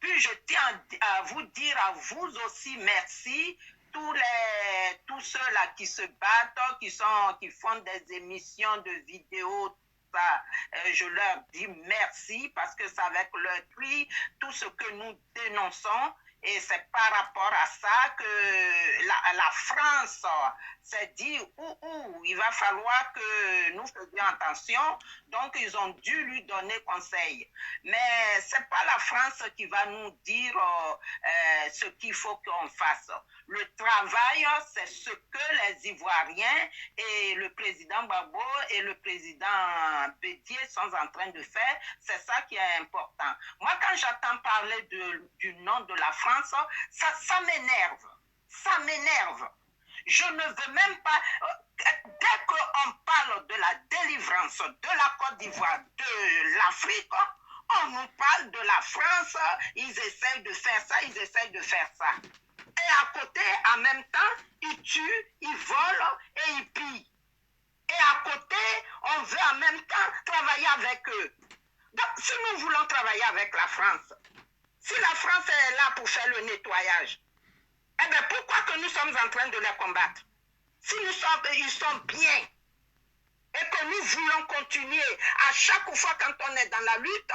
puis je tiens à vous dire à vous aussi merci. Tous ceux-là qui se battent, qui font des émissions de vidéos, ça, je leur dis merci parce que c'est avec leur cri, tout ce que nous dénonçons. Et c'est par rapport à ça que la France s'est dit, il va falloir que nous faisions attention. Donc, ils ont dû lui donner conseil. Mais ce n'est pas la France qui va nous dire ce qu'il faut qu'on fasse. Le travail, c'est ce que les Ivoiriens et le président Gbagbo et le président Bédié sont en train de faire. C'est ça qui est important. Moi, quand j'entends parler du nom de la France, ça m'énerve. Ça m'énerve. Je ne veux même pas... Dès qu'on parle de la délivrance de la Côte d'Ivoire, de l'Afrique, on nous parle de la France, ils essayent de faire ça, ils essayent de faire ça. Et à côté, en même temps, ils tuent, ils volent et ils pillent. Et à côté, on veut en même temps travailler avec eux. Donc, si nous voulons travailler avec la France, si la France est là pour faire le nettoyage, eh bien, pourquoi que nous sommes en train de les combattre? Si ils sont bien et que nous voulons continuer à chaque fois quand on est dans la lutte,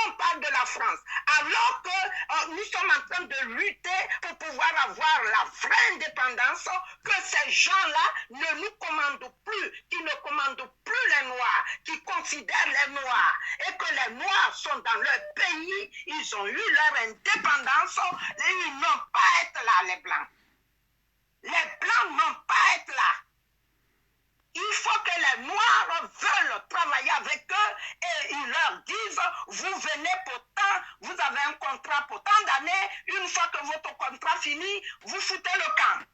on parle de la France. Alors que nous sommes en train de lutter pour pouvoir avoir la vraie indépendance, que ces gens-là ne nous commandent plus, qui ne commandent plus les Noirs, qui considèrent les Noirs, et que les Noirs sont dans leur pays, ils ont eu leur indépendance, et ils n'ont pas à être là, les Blancs. Les Blancs n'ont pas à être là. Il faut que les Noirs veulent travailler avec eux et ils leur disent, vous venez pour tant, vous avez un contrat pour tant d'années, une fois que votre contrat finit, vous foutez le camp.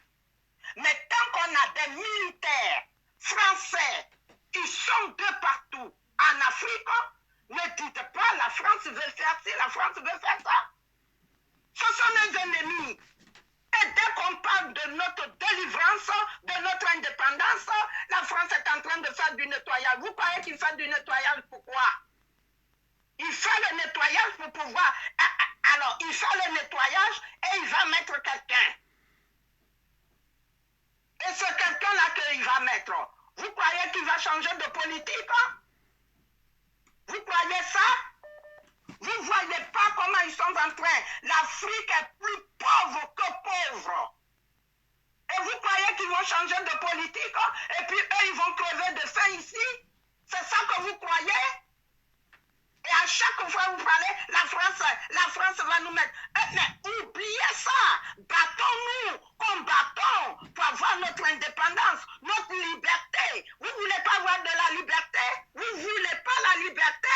Mais tant qu'on a des militaires français qui sont de partout en Afrique, ne dites pas la France veut faire ci, la France veut faire ça. Ce sont nos ennemis. Et dès qu'on parle de notre délivrance, de notre indépendance, la France est en train de faire du nettoyage. Vous croyez qu'il fait du nettoyage pourquoi? Il fait le nettoyage pour pouvoir... Alors, il fait le nettoyage et il va mettre quelqu'un. Et c'est quelqu'un-là qu'il va mettre. Vous croyez qu'il va changer de politique? Vous croyez ça? Vous ne voyez pas comment ils sont en train. L'Afrique est plus pauvre que pauvre. Et vous croyez qu'ils vont changer de politique et puis eux, ils vont crever de faim ici? C'est ça que vous croyez? Et à chaque fois que vous parlez, la France va nous mettre... Mais oubliez ça! Battons-nous, combattons pour avoir notre indépendance, notre liberté. Vous ne voulez pas avoir de la liberté? Vous ne voulez pas la liberté?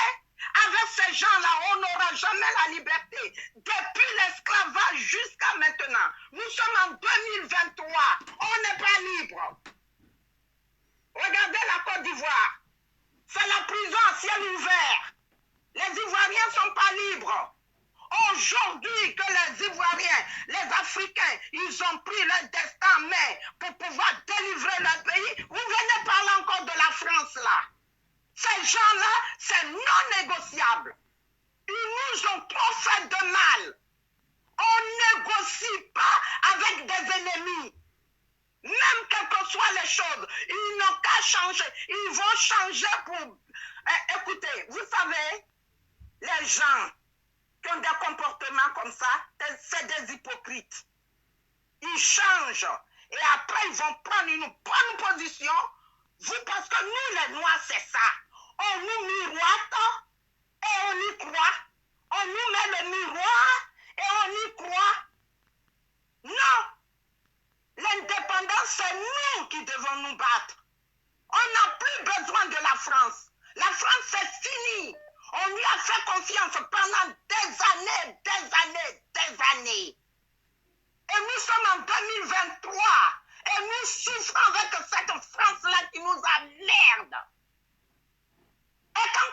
Avec ces gens-là, on n'aura jamais la liberté. Depuis l'esclavage jusqu'à maintenant, nous sommes en 2023. On n'est pas libre. Regardez la Côte d'Ivoire. C'est la prison à ciel ouvert. Les Ivoiriens ne sont pas libres. Aujourd'hui, que les Ivoiriens, les Africains, ils ont pris leur destin en main pour pouvoir délivrer leur pays, vous venez parler encore de la France là. Ces gens-là, c'est non négociable. Ils nous ont trop fait de mal. On ne négocie pas avec des ennemis. Même quelles que soient les choses, ils n'ont qu'à changer. Ils vont changer pour... écoutez, vous savez, les gens qui ont des comportements comme ça, c'est des hypocrites. Ils changent. Et après, ils vont prendre une bonne position. Vous, parce que nous, les Noirs, c'est ça. On nous miroite et on y croit. On nous met le miroir et on y croit. Non. L'indépendance, c'est nous qui devons nous battre. On n'a plus besoin de la France. La France, c'est fini. On lui a fait confiance pendant des années. Et nous sommes en 2023. Et nous souffrons avec cette France-là qui nous emmerde. Et quand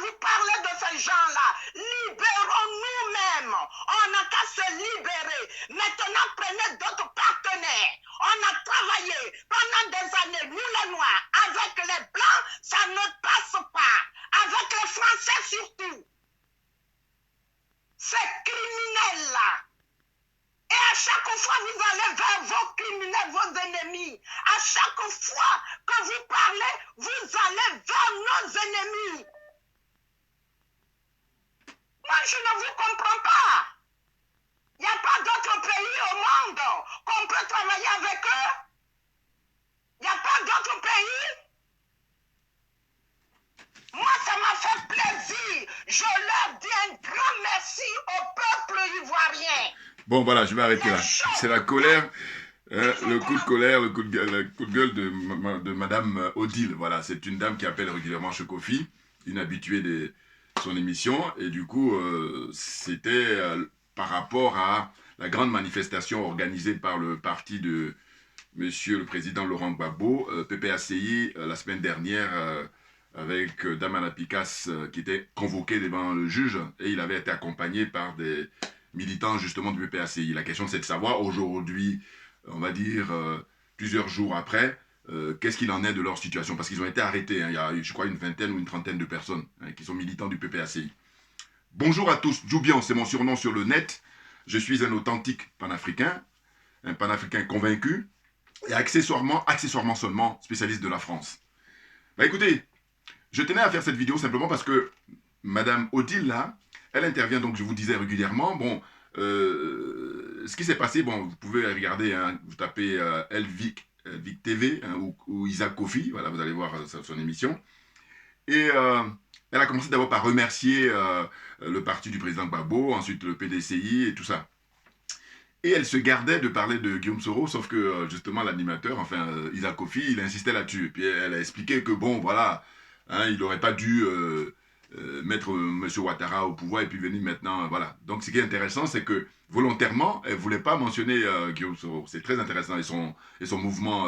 vous parlez de ces gens-là. Libérons nous-mêmes. On n'a qu'à se libérer. Maintenant, prenez d'autres partenaires. On a travaillé pendant des années, nous les Noirs, avec les Blancs, ça ne passe pas. Avec les Français surtout. là. Et à chaque fois, vous allez vers vos criminels, vos ennemis. À chaque fois que vous parlez, vous allez vers nos ennemis. Moi, je ne vous comprends pas. Il n'y a pas d'autre pays au monde qu'on peut travailler avec eux. Il n'y a pas d'autre pays. Moi, ça m'a fait plaisir. Je leur dis un grand merci au peuple ivoirien. Bon, voilà, je vais arrêter là. C'est la colère, le coup de colère, le coup de gueule de Madame Odile. Voilà, c'est une dame qui appelle régulièrement chez Kofi, une habituée de son émission. Et du coup, c'était par rapport à la grande manifestation organisée par le parti de Monsieur le Président Laurent Gbagbo, PPACI, la semaine dernière, avec Damana Picasse, qui était convoqué devant le juge, et il avait été accompagné par des militants justement du PPACI. La question c'est de savoir aujourd'hui, on va dire plusieurs jours après, qu'est-ce qu'il en est de leur situation, parce qu'ils ont été arrêtés, hein. Il y a je crois une vingtaine ou une trentaine de personnes qui sont militants du PPACI. Bonjour à tous, Djoubian, c'est mon surnom sur le net, je suis un authentique panafricain, un panafricain convaincu, et accessoirement seulement spécialiste de la France. Bah écoutez, je tenais à faire cette vidéo simplement parce que Madame Odile là, elle intervient donc, je vous disais régulièrement. Bon, ce qui s'est passé, bon, vous pouvez regarder, hein, vous tapez Vic TV hein, ou Isaac Kofi, voilà, vous allez voir son émission. Et elle a commencé d'abord par remercier le parti du président Gbagbo, ensuite le PDCI et tout ça. Et elle se gardait de parler de Guillaume Soro, sauf que justement l'animateur, enfin Isaac Kofi, il insistait là-dessus. Puis elle a expliqué que bon, voilà, hein, il n'aurait pas dû mettre M. Ouattara au pouvoir et puis venir maintenant, voilà. Donc ce qui est intéressant, c'est que volontairement, elle ne voulait pas mentionner Guillaume Soro. C'est très intéressant, et son mouvement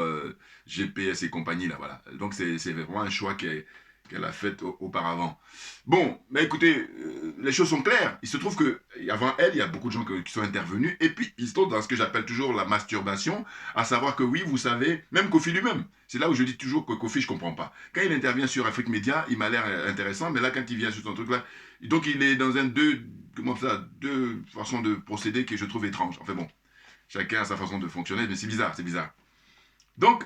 GPS et compagnie, là, voilà. Donc c'est vraiment un choix qu'elle a fait auparavant. Bon, mais écoutez, les choses sont claires. Il se trouve qu'avant elle, il y a beaucoup de gens qui sont intervenus, et puis ils sont dans ce que j'appelle toujours la masturbation, à savoir que oui, vous savez, même Kofi lui-même, c'est là où je dis toujours que Kofi, je ne comprends pas. Quand il intervient sur Afrique Média, il m'a l'air intéressant, mais là, quand il vient sur son truc-là, donc il est dans deux façons de procéder que je trouve étranges. Enfin bon, chacun a sa façon de fonctionner, mais c'est bizarre, c'est bizarre. Donc,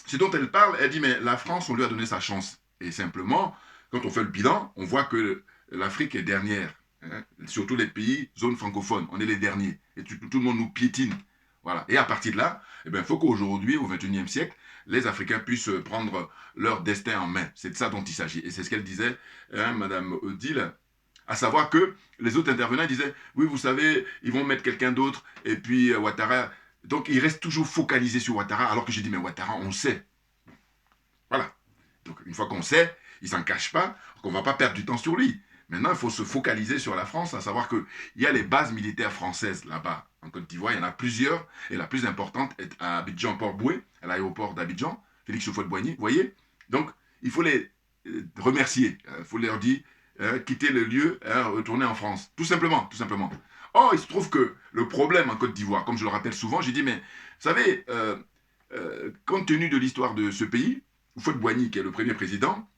ce dont elle parle, elle dit, mais la France, on lui a donné sa chance. Et simplement, quand on fait le bilan, on voit que l'Afrique est dernière. Hein, surtout les pays, zones francophones, on est les derniers. Et tout le monde nous piétine. Voilà. Et à partir de là, eh bien, il faut qu'aujourd'hui, au XXIe siècle, les Africains puissent prendre leur destin en main. C'est de ça dont il s'agit. Et c'est ce qu'elle disait, hein, Madame Odile, à savoir que les autres intervenants disaient, oui, vous savez, ils vont mettre quelqu'un d'autre, et puis Ouattara. Donc, ils restent toujours focalisés sur Ouattara, alors que j'ai dit, mais Ouattara, on sait. Voilà. Donc, une fois qu'on sait, il ne s'en cache pas, qu'on ne va pas perdre du temps sur lui. Maintenant, il faut se focaliser sur la France, à savoir qu'il y a les bases militaires françaises là-bas. En Côte d'Ivoire, il y en a plusieurs, et la plus importante est à Abidjan-Port-Boué, à l'aéroport d'Abidjan, Félix Houphouët-Boigny, vous voyez. Donc, il faut les remercier, il faut leur dire, quitter le lieu, retourner en France. Tout simplement, tout simplement. Or, il se trouve que le problème en Côte d'Ivoire, comme je le rappelle souvent, j'ai dit, mais, vous savez, compte tenu de l'histoire de ce pays, Houphouët-Boigny, qui est le premier président,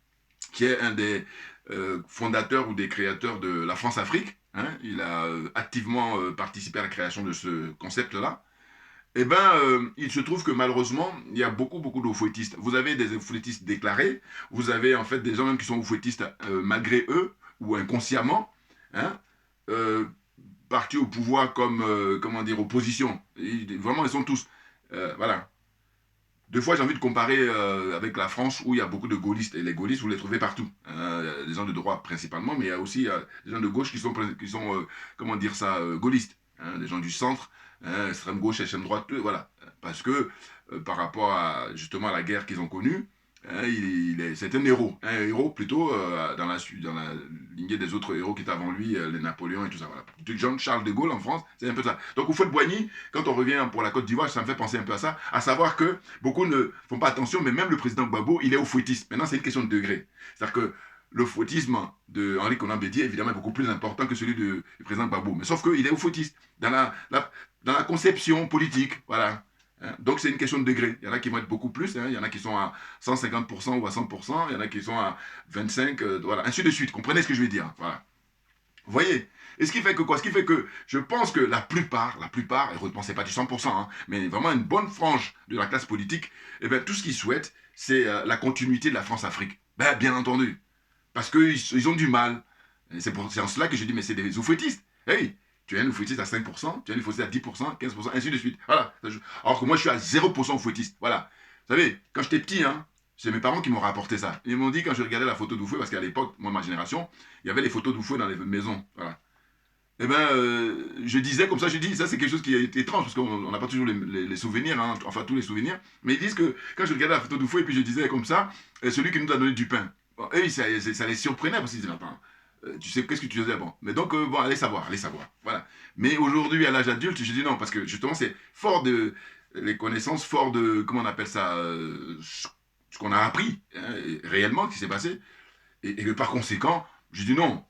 qui est un des fondateurs ou des créateurs de la France-Afrique, hein, il a activement participé à la création de ce concept-là, eh bien, il se trouve que malheureusement, il y a beaucoup de oufouettistes. Vous avez des oufouettistes déclarés, vous avez en fait des gens même qui sont oufouettistes malgré eux, ou inconsciemment, hein, partis au pouvoir comme, comment dire, opposition. Vraiment, ils sont tous, voilà. Deux fois, j'ai envie de comparer avec la France où il y a beaucoup de gaullistes. Et les gaullistes, vous les trouvez partout. Des gens de droite principalement, mais il y a aussi des gens de gauche qui sont comment dire ça, gaullistes. Des gens du centre, extrême gauche, extrême droite, voilà. Parce que par rapport à, justement à la guerre qu'ils ont connue, c'est un héros plutôt dans la lignée des autres héros qui étaient avant lui, les Napoléons et tout ça. Voilà. Jean-Charles de Gaulle en France, c'est un peu ça. Donc Houphouët-Boigny, quand on revient pour la Côte d'Ivoire, ça me fait penser un peu à ça, à savoir que beaucoup ne font pas attention, mais même le président Gbagbo, il est oufouettiste. Maintenant, c'est une question de degré. C'est-à-dire que le fouettisme de Henri Konan Bédié, évidemment, est beaucoup plus important que celui du président Gbagbo. Mais sauf qu'il est oufouettiste dans la conception politique, voilà. Donc c'est une question de degré. Il y en a qui vont être beaucoup plus, il y en a qui sont à 150% ou à 100%, il y en a qui sont à 25%, voilà, ainsi de suite. Comprenez ce que je veux dire, voilà. Vous voyez. Et ce qui fait que quoi? Ce qui fait que je pense que la plupart, et ne pensez pas du 100%, hein, mais vraiment une bonne frange de la classe politique, eh bien, tout ce qu'ils souhaitent, c'est la continuité de la France-Afrique. Ben, bien entendu. Parce qu'ils ont du mal. C'est en cela que je dis, mais c'est des oufouettistes. Hey, tu es un oufouettiste à 5%, tu es un oufouettiste à 10%, 15%, ainsi de suite. Voilà. Alors que moi, je suis à 0% oufouettiste. Voilà. Vous savez, quand j'étais petit, hein, c'est mes parents qui m'ont rapporté ça. Ils m'ont dit, quand je regardais la photo d'Oufoué, parce qu'à l'époque, moi, ma génération, il y avait les photos d'Oufoué dans les maisons. Voilà. Eh bien, je disais comme ça, je dis, ça c'est quelque chose qui est étrange, parce qu'on n'a pas toujours les souvenirs, hein, enfin tous les souvenirs, mais ils disent que quand je regardais la photo d'Oufoué, et puis je disais comme ça, celui qui nous a donné du pain. Bon, eux, ça les surprenait, parce qu'ils disaient, attends, tu sais, qu'est-ce que tu faisais avant? Mais donc, bon, allez savoir, voilà. Mais aujourd'hui, à l'âge adulte, je dis non, parce que justement, c'est fort de les connaissances, fort de, comment on appelle ça, ce qu'on a appris, hein, réellement, ce qui s'est passé, et que par conséquent, je dis non,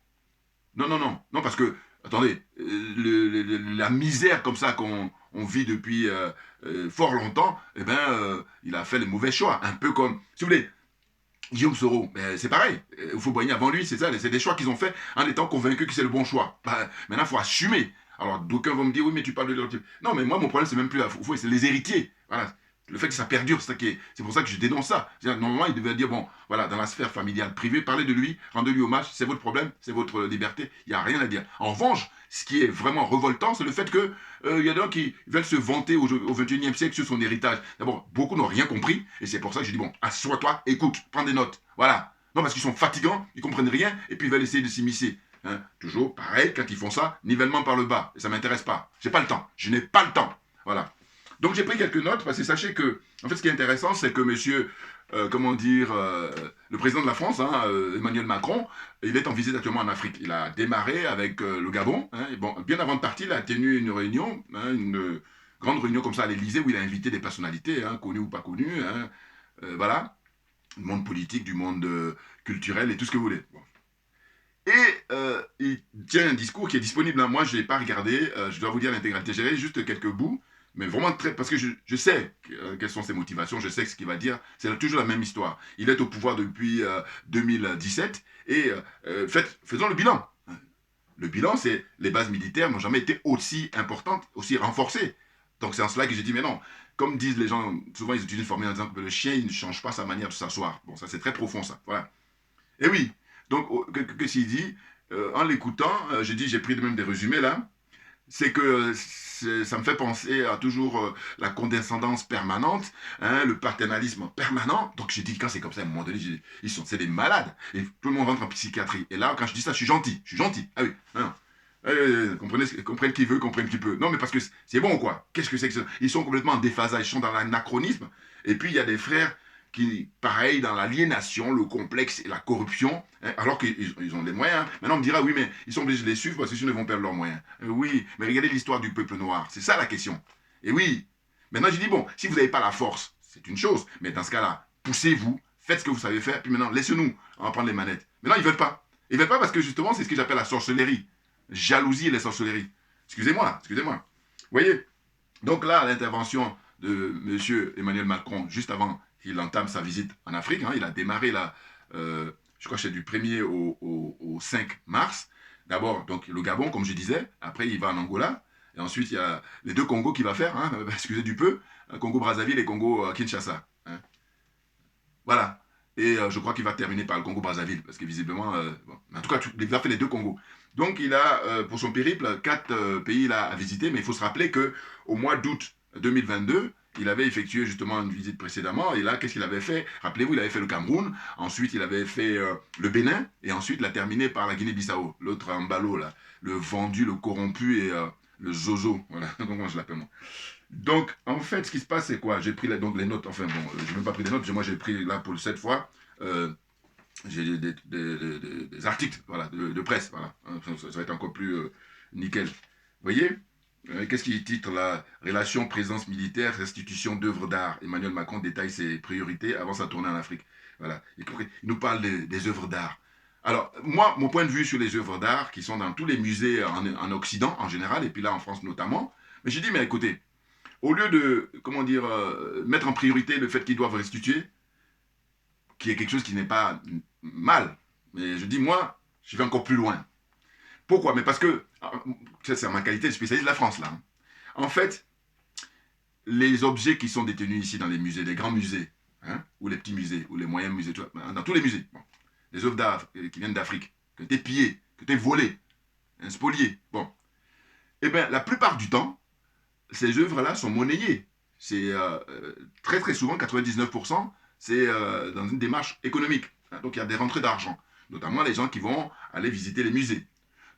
non, parce que, attendez, la misère comme ça qu'on vit depuis fort longtemps, eh ben, il a fait les mauvais choix. Un peu comme, si vous voulez, Guillaume Soro, ben, c'est pareil. Il faut boigner avant lui, c'est ça. C'est des choix qu'ils ont faits en étant convaincus que c'est le bon choix. Ben, maintenant, il faut assumer. Alors, d'aucuns vont me dire, oui, mais tu parles de leur type. Non, mais moi, mon problème, c'est même plus c'est les héritiers. Voilà. Le fait que ça perdure, c'est pour ça que je dénonce ça. Normalement, il devait dire, bon, voilà, dans la sphère familiale, privée, parlez de lui, rendez-lui hommage, c'est votre problème, c'est votre liberté, il n'y a rien à dire. En revanche, ce qui est vraiment révoltant, c'est le fait que y a des gens qui veulent se vanter au XXIe siècle sur son héritage. D'abord, beaucoup n'ont rien compris, et c'est pour ça que je dis, bon, assois-toi, écoute, prends des notes. Voilà. Non, parce qu'ils sont fatigants, ils comprennent rien, et puis ils veulent essayer de s'immiscer. Hein. Toujours pareil, quand ils font ça, nivellement par le bas. Et ça ne m'intéresse pas. J'ai pas le temps. Je n'ai pas le temps. Voilà. Donc j'ai pris quelques notes parce que sachez que, en fait, ce qui est intéressant, c'est que monsieur, le président de la France, hein, Emmanuel Macron, il est en visite actuellement en Afrique. Il a démarré avec le Gabon. Hein, et bon, bien avant de partir, il a tenu une réunion, hein, une grande réunion comme ça à l'Élysée où il a invité des personnalités, hein, connues ou pas connues. Hein, voilà, du monde politique, du monde culturel et tout ce que vous voulez. Bon. Et il tient un discours qui est disponible. Hein. Moi, je ne l'ai pas regardé. Je dois vous dire l'intégralité. J'ai juste quelques bouts. Mais vraiment très. Parce que je sais quelles sont ses motivations. Je sais ce qu'il va dire. C'est toujours la même histoire. Il est au pouvoir depuis 2017. Et faisons le bilan. Le bilan, c'est les bases militaires n'ont jamais été aussi importantes, aussi renforcées. Donc c'est en cela que j'ai dit, mais non. Comme disent les gens, souvent ils utilisent une formule en disant que le chien, il ne change pas sa manière de s'asseoir. Bon, ça c'est très profond, ça. Voilà. Et oui, donc, qu'est-ce qu'il dit en l'écoutant, j'ai pris même des résumés là, c'est que ça me fait penser à toujours la condescendance permanente, hein, le paternalisme permanent. Donc j'ai dit, quand c'est comme ça, à un moment donné, c'est des malades. Et tout le monde rentre en psychiatrie. Et là, quand je dis ça, je suis gentil. Ah oui, non. Comprenez qui veut, comprenne qui peut. Non, mais parce que c'est bon, quoi. Qu'est-ce que c'est que ça? Ils sont complètement en déphasage, ils sont dans l'anachronisme. Et puis, il y a des frères qui, pareil, dans l'aliénation, le complexe et la corruption, hein, alors qu'ils ont des moyens. Maintenant, on me dira, oui, mais ils sont obligés de les suivre parce que sinon, ils vont perdre leurs moyens. Oui, mais regardez l'histoire du peuple noir. C'est ça la question. Et oui, maintenant, je dis, bon, si vous n'avez pas la force, c'est une chose, mais dans ce cas-là, poussez-vous, faites ce que vous savez faire, puis maintenant, laissez-nous en prendre les manettes. Maintenant, ils ne veulent pas. Ils ne veulent pas parce que, justement, c'est ce que j'appelle la sorcellerie. Jalousie et la sorcellerie. Excusez-moi. Vous voyez? Donc là, l'intervention de M. Emmanuel Macron, juste avant qu'il entame sa visite en Afrique, hein, il a démarré là, je crois que c'est du 1er au 5 mars. D'abord, donc le Gabon, comme je disais, après il va en Angola, et ensuite il y a les deux Congos qu'il va faire, hein, excusez du peu, Congo-Brazzaville et Congo-Kinshasa. Hein. Voilà. Et je crois qu'il va terminer par le Congo-Brazzaville, parce que visiblement, bon. En tout cas, il va faire les deux Congos. Donc il a, pour son périple, 4 pays là, à visiter, mais il faut se rappeler qu'au mois d'août 2022, il avait effectué justement une visite précédemment, et là, qu'est-ce qu'il avait fait? Rappelez-vous, il avait fait le Cameroun, ensuite il avait fait le Bénin, et ensuite il a terminé par la Guinée-Bissau, l'autre Mbalo, là, le vendu, le corrompu et le zozo, voilà, comment je l'appelle moi. Donc, en fait, ce qui se passe, c'est quoi? J'ai pris donc, les notes, enfin bon, je n'ai même pas pris des notes, moi j'ai pris là pour cette fois, j'ai des articles voilà, de presse, voilà. Ça va être encore plus nickel. Vous voyez? Qu'est-ce qu'il titre là? Relation présence militaire, restitution d'œuvres d'art. Emmanuel Macron détaille ses priorités avant sa tournée en Afrique. Voilà. Il nous parle des œuvres d'art. Alors, moi, mon point de vue sur les œuvres d'art qui sont dans tous les musées en Occident en général, et puis là en France notamment, mais j'ai dit, mais écoutez, au lieu de, comment dire, mettre en priorité le fait qu'ils doivent restituer, qui est quelque chose qui n'est pas mal, mais je dis, moi, je vais encore plus loin. Pourquoi? Mais parce que, c'est ma qualité de spécialiste de la France, là. Hein. En fait, les objets qui sont détenus ici dans les musées, les grands musées, hein, ou les petits musées, ou les moyens musées, dans tous les musées, bon, les œuvres d'art qui viennent d'Afrique, qui ont été pillées, qui ont été volées, spoliées, bon, eh bien, la plupart du temps, ces œuvres-là sont monnayées. C'est très très souvent, 99%, c'est dans une démarche économique. Hein, donc il y a des rentrées d'argent, notamment les gens qui vont aller visiter les musées.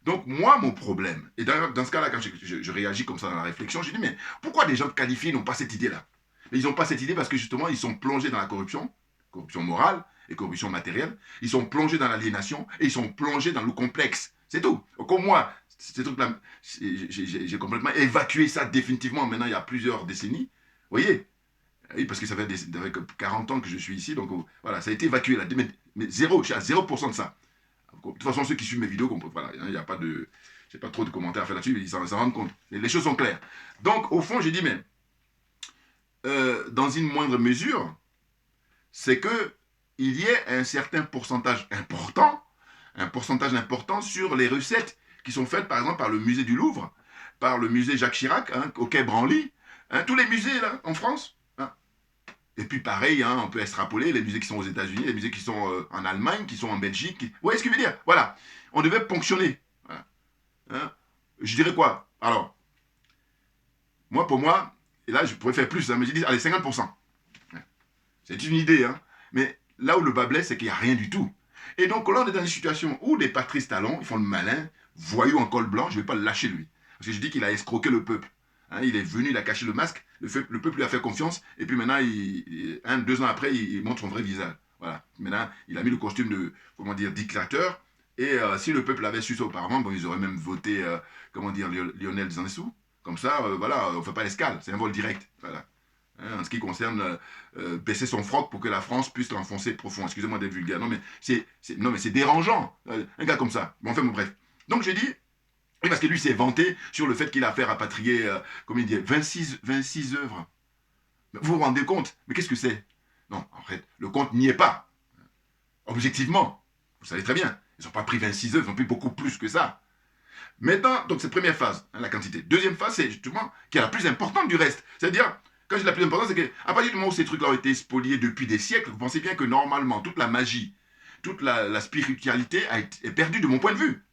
Donc moi, mon problème, et dans ce cas-là, quand je réagis comme ça dans la réflexion, je dis, mais pourquoi des gens qualifiés n'ont pas cette idée-là? Ils n'ont pas cette idée parce que justement, ils sont plongés dans la corruption morale et corruption matérielle, ils sont plongés dans l'aliénation et ils sont plongés dans le complexe. C'est tout. Comme moi, ces trucs-là, j'ai complètement évacué ça définitivement maintenant il y a plusieurs décennies. Vous voyez? Oui, parce que ça fait 40 ans que je suis ici, donc voilà, ça a été évacué là. Mais zéro, je suis à 0% de ça. De toute façon, ceux qui suivent mes vidéos, voilà, il n'y a pas de... J'ai pas trop de commentaires à faire là-dessus, ils s'en rendent compte. Les choses sont claires. Donc, au fond, j'ai dit, mais dans une moindre mesure, c'est que il y ait un certain pourcentage important sur les recettes qui sont faites, par exemple, par le musée du Louvre, par le musée Jacques Chirac, hein, au Quai Branly, hein, tous les musées, là, en France. Hein. Et puis, pareil, hein, on peut extrapoler les musées qui sont aux États-Unis, les musées qui sont en Allemagne, qui sont en Belgique. Vous voyez ce que je veux dire? Voilà. On devait ponctionner. Voilà. Hein. Je dirais quoi? Alors, moi, pour moi, et là, je pourrais faire plus, hein, mais je dis, allez, 50%. C'est une idée, hein. Mais là où le bas blesse, c'est qu'il n'y a rien du tout. Et donc là, on est dans une situation où les Patrice Talon, ils font le malin, voyou en col blanc, je ne vais pas le lâcher lui. Parce que je dis qu'il a escroqué le peuple. Hein, il est venu, il a caché le masque, le peuple lui a fait confiance, et puis maintenant, 2 ans après, il montre son vrai visage. Voilà. Maintenant, il a mis le costume de, comment dire, dictateur, et si le peuple avait su ça auparavant, bon, ils auraient même voté, comment dire, Lionel Zinsou. Comme ça, voilà, on ne fait pas l'escale, c'est un vol direct. Voilà. Hein, en ce qui concerne baisser son froc pour que la France puisse l'enfoncer profond. Excusez-moi d'être vulgaire. Non, mais c'est dérangeant. Un gars comme ça. Bon, enfin, bon, bref. Donc, j'ai dit, oui, parce que lui s'est vanté sur le fait qu'il a fait rapatrier, comme il dit, 26 œuvres. Mais vous vous rendez compte? Mais qu'est-ce que c'est? Non, en fait, le compte n'y est pas. Objectivement, vous savez très bien. Ils n'ont pas pris 26 œuvres, ils ont pris beaucoup plus que ça. Maintenant, donc, c'est première phase, hein, la quantité. Deuxième phase, c'est justement qui est la plus importante du reste. C'est-à-dire, quand je dis la plus importante, c'est qu'à partir du moment où ces trucs-là ont été spoliés depuis des siècles, vous pensez bien que normalement, toute la magie, toute la spiritualité est perdue de mon point de vue.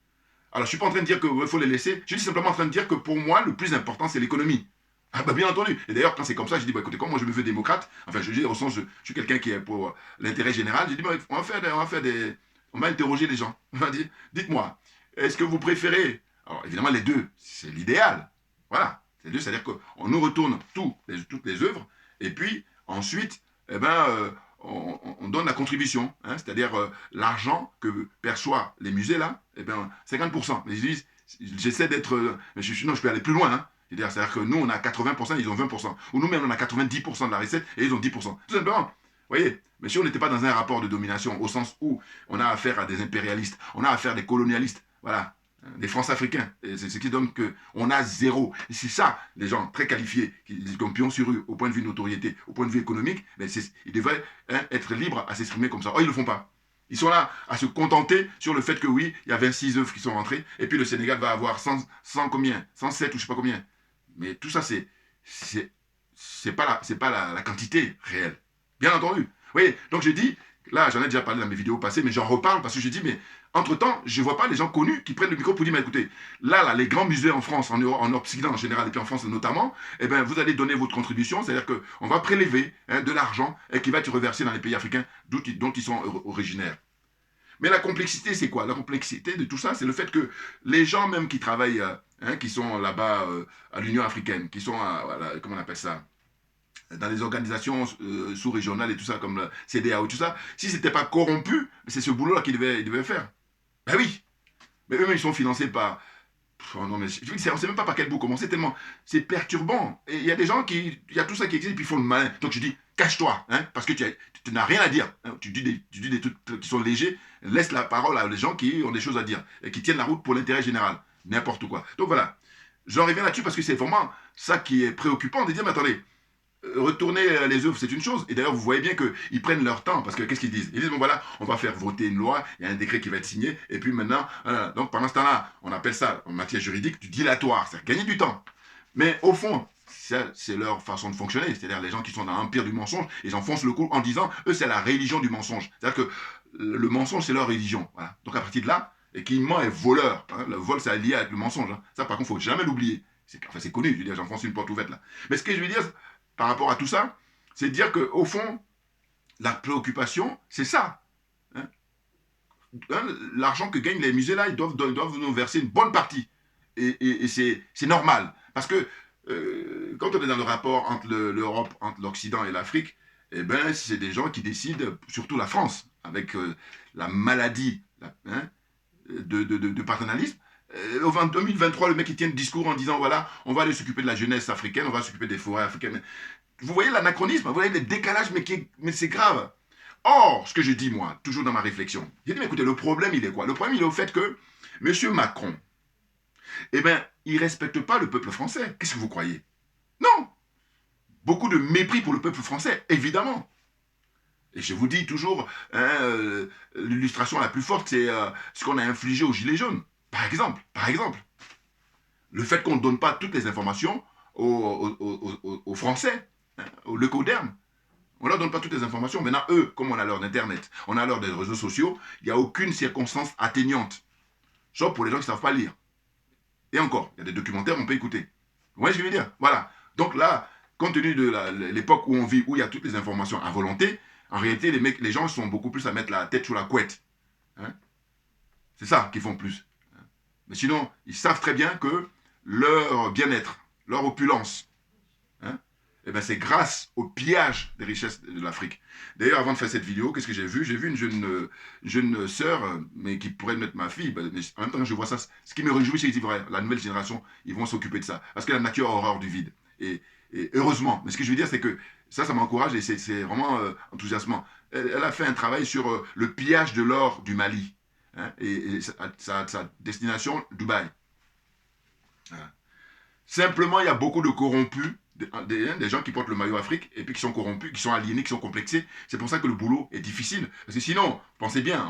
Alors, je ne suis pas en train de dire qu'il faut les laisser, je suis simplement en train de dire que pour moi, le plus important, c'est l'économie. Ah bah bien entendu. Et d'ailleurs, quand c'est comme ça, je dis, bah écoutez, comme moi je me veux démocrate, enfin je dis au sens, je suis quelqu'un qui est pour l'intérêt général, je dis, bah, on va interroger les gens. On va dire, dites-moi, est-ce que vous préférez, alors évidemment les deux, c'est l'idéal, voilà, les deux, c'est-à-dire qu'on nous retourne toutes les œuvres, et puis ensuite, eh ben, on donne la contribution, hein, c'est-à-dire l'argent que perçoivent les musées là, eh ben, 50%. Mais ils disent, j'essaie d'être, mais non, je peux aller plus loin, hein. C'est-à-dire que nous, on a 80%, ils ont 20%. Ou nous-mêmes, on a 90% de la recette et ils ont 10%. Tout simplement. Vous voyez? Mais si on n'était pas dans un rapport de domination, au sens où on a affaire à des impérialistes, on a affaire à des colonialistes, voilà, des France-Africains, c'est ce qui donne qu'on a zéro. Et c'est ça, les gens très qualifiés, qui ont pion sur rue, au point de vue de notoriété, au point de vue économique, ils devraient être libres à s'exprimer comme ça. Oh, ils ne le font pas. Ils sont là à se contenter sur le fait que oui, il y a 26 œuvres qui sont rentrées, et puis le Sénégal va avoir 100 combien 107 ou je ne sais pas combien. Mais tout ça, c'est pas la quantité réelle. Bien entendu. Vous voyez, donc je dis, là, j'en ai déjà parlé dans mes vidéos passées, mais j'en reparle parce que je dis, mais entre-temps, je ne vois pas les gens connus qui prennent le micro pour dire, mais écoutez, là, les grands musées en France, en Occident en général, et puis en France notamment, eh ben, vous allez donner votre contribution, c'est-à-dire qu'on va prélever de l'argent et qui va être reversé dans les pays africains dont ils sont originaires. Mais la complexité, c'est quoi? La complexité de tout ça, c'est le fait que les gens même qui travaillent, qui sont là-bas à l'Union africaine, qui sont, comment on appelle ça, dans les organisations sous-régionales et tout ça, comme la CEDEAO et tout ça, si ce n'était pas corrompu, c'est ce boulot-là qu'ils devaient faire. Ben oui. Mais eux-mêmes, ils sont financés par... Oh non, mais on ne sait même pas par quel bout commencer, tellement c'est perturbant. Et il y a des gens il y a tout ça qui existe, et puis ils font le malin. Donc je dis, cache-toi, hein, parce que tu n'as rien à dire. Hein, tu dis des trucs qui sont légers, laisse la parole à des gens qui ont des choses à dire, et qui tiennent la route pour l'intérêt général. N'importe quoi. Donc voilà, j'en reviens là-dessus parce que c'est vraiment ça qui est préoccupant, de dire, mais attendez, retourner les œuvres, c'est une chose. Et d'ailleurs, vous voyez bien qu'ils prennent leur temps, parce que qu'est-ce qu'ils disent? Ils disent, bon voilà, on va faire voter une loi, il y a un décret qui va être signé, et puis maintenant, voilà. Donc pendant ce temps-là, on appelle ça, en matière juridique, du dilatoire, c'est gagner du temps. Mais au fond, c'est leur façon de fonctionner. C'est-à-dire les gens qui sont dans l'empire du mensonge, ils enfoncent le cou en disant, eux, c'est la religion du mensonge. C'est-à-dire que le mensonge, c'est leur religion. Voilà. Donc à partir de là, et qui ment est voleur. Hein. Le vol, c'est lié avec le mensonge. Hein. Ça, par contre, il ne faut jamais l'oublier. Enfin, c'est connu, je veux dire, j'enfonce une porte ouverte là. Mais ce que je veux dire, par rapport à tout ça, c'est de dire qu'au fond, la préoccupation, c'est ça. Hein. L'argent que gagnent les musées là, ils doivent nous verser une bonne partie. Et c'est normal. Parce que quand on est dans le rapport entre l'Europe, entre l'Occident et l'Afrique, eh ben, c'est des gens qui décident, surtout la France, avec la maladie de paternalisme. En 2023, le mec il tient un discours en disant voilà, on va aller s'occuper de la jeunesse africaine, on va s'occuper des forêts africaines. Vous voyez l'anachronisme, vous voyez le décalage, mais c'est grave. Or, ce que je dis moi, toujours dans ma réflexion, j'ai dit mais écoutez, le problème il est quoi? Le problème il est au fait que M. Macron, eh bien, il ne respecte pas le peuple français. Qu'est-ce que vous croyez? Non. Beaucoup de mépris pour le peuple français, évidemment. Et je vous dis toujours, hein, l'illustration la plus forte, c'est ce qu'on a infligé aux Gilets jaunes. Par exemple, le fait qu'on ne donne pas toutes les informations aux Français, hein, aux leucodermes. On ne leur donne pas toutes les informations. Maintenant, eux, comme on a l'heure d'Internet, on a l'heure des réseaux sociaux, il n'y a aucune circonstance atteignante. Sauf pour les gens qui ne savent pas lire. Et encore, il y a des documentaires, on peut écouter. Vous voyez ce que je veux dire? Voilà. Donc là, compte tenu de l'époque où on vit, où il y a toutes les informations à volonté, en réalité, les gens sont beaucoup plus à mettre la tête sous la couette. Hein? C'est ça qu'ils font plus. Mais sinon, ils savent très bien que leur bien-être, leur opulence, hein, eh ben c'est grâce au pillage des richesses de l'Afrique. D'ailleurs, avant de faire cette vidéo, qu'est-ce que j'ai vu? J'ai vu une jeune sœur, mais qui pourrait mettre ma fille. Mais en même temps, je vois ça. Ce qui me réjouit, c'est que la nouvelle génération, ils vont s'occuper de ça. Parce que la nature a horreur du vide. Et heureusement. Mais ce que je veux dire, c'est que ça m'encourage et c'est vraiment enthousiasmant. Elle a fait un travail sur le pillage de l'or du Mali. Hein, et sa destination, Dubaï. Voilà. Simplement, il y a beaucoup de corrompus, des gens qui portent le maillot Afrique et puis qui sont corrompus, qui sont aliénés, qui sont complexés. C'est pour ça que le boulot est difficile. Parce que sinon, pensez bien.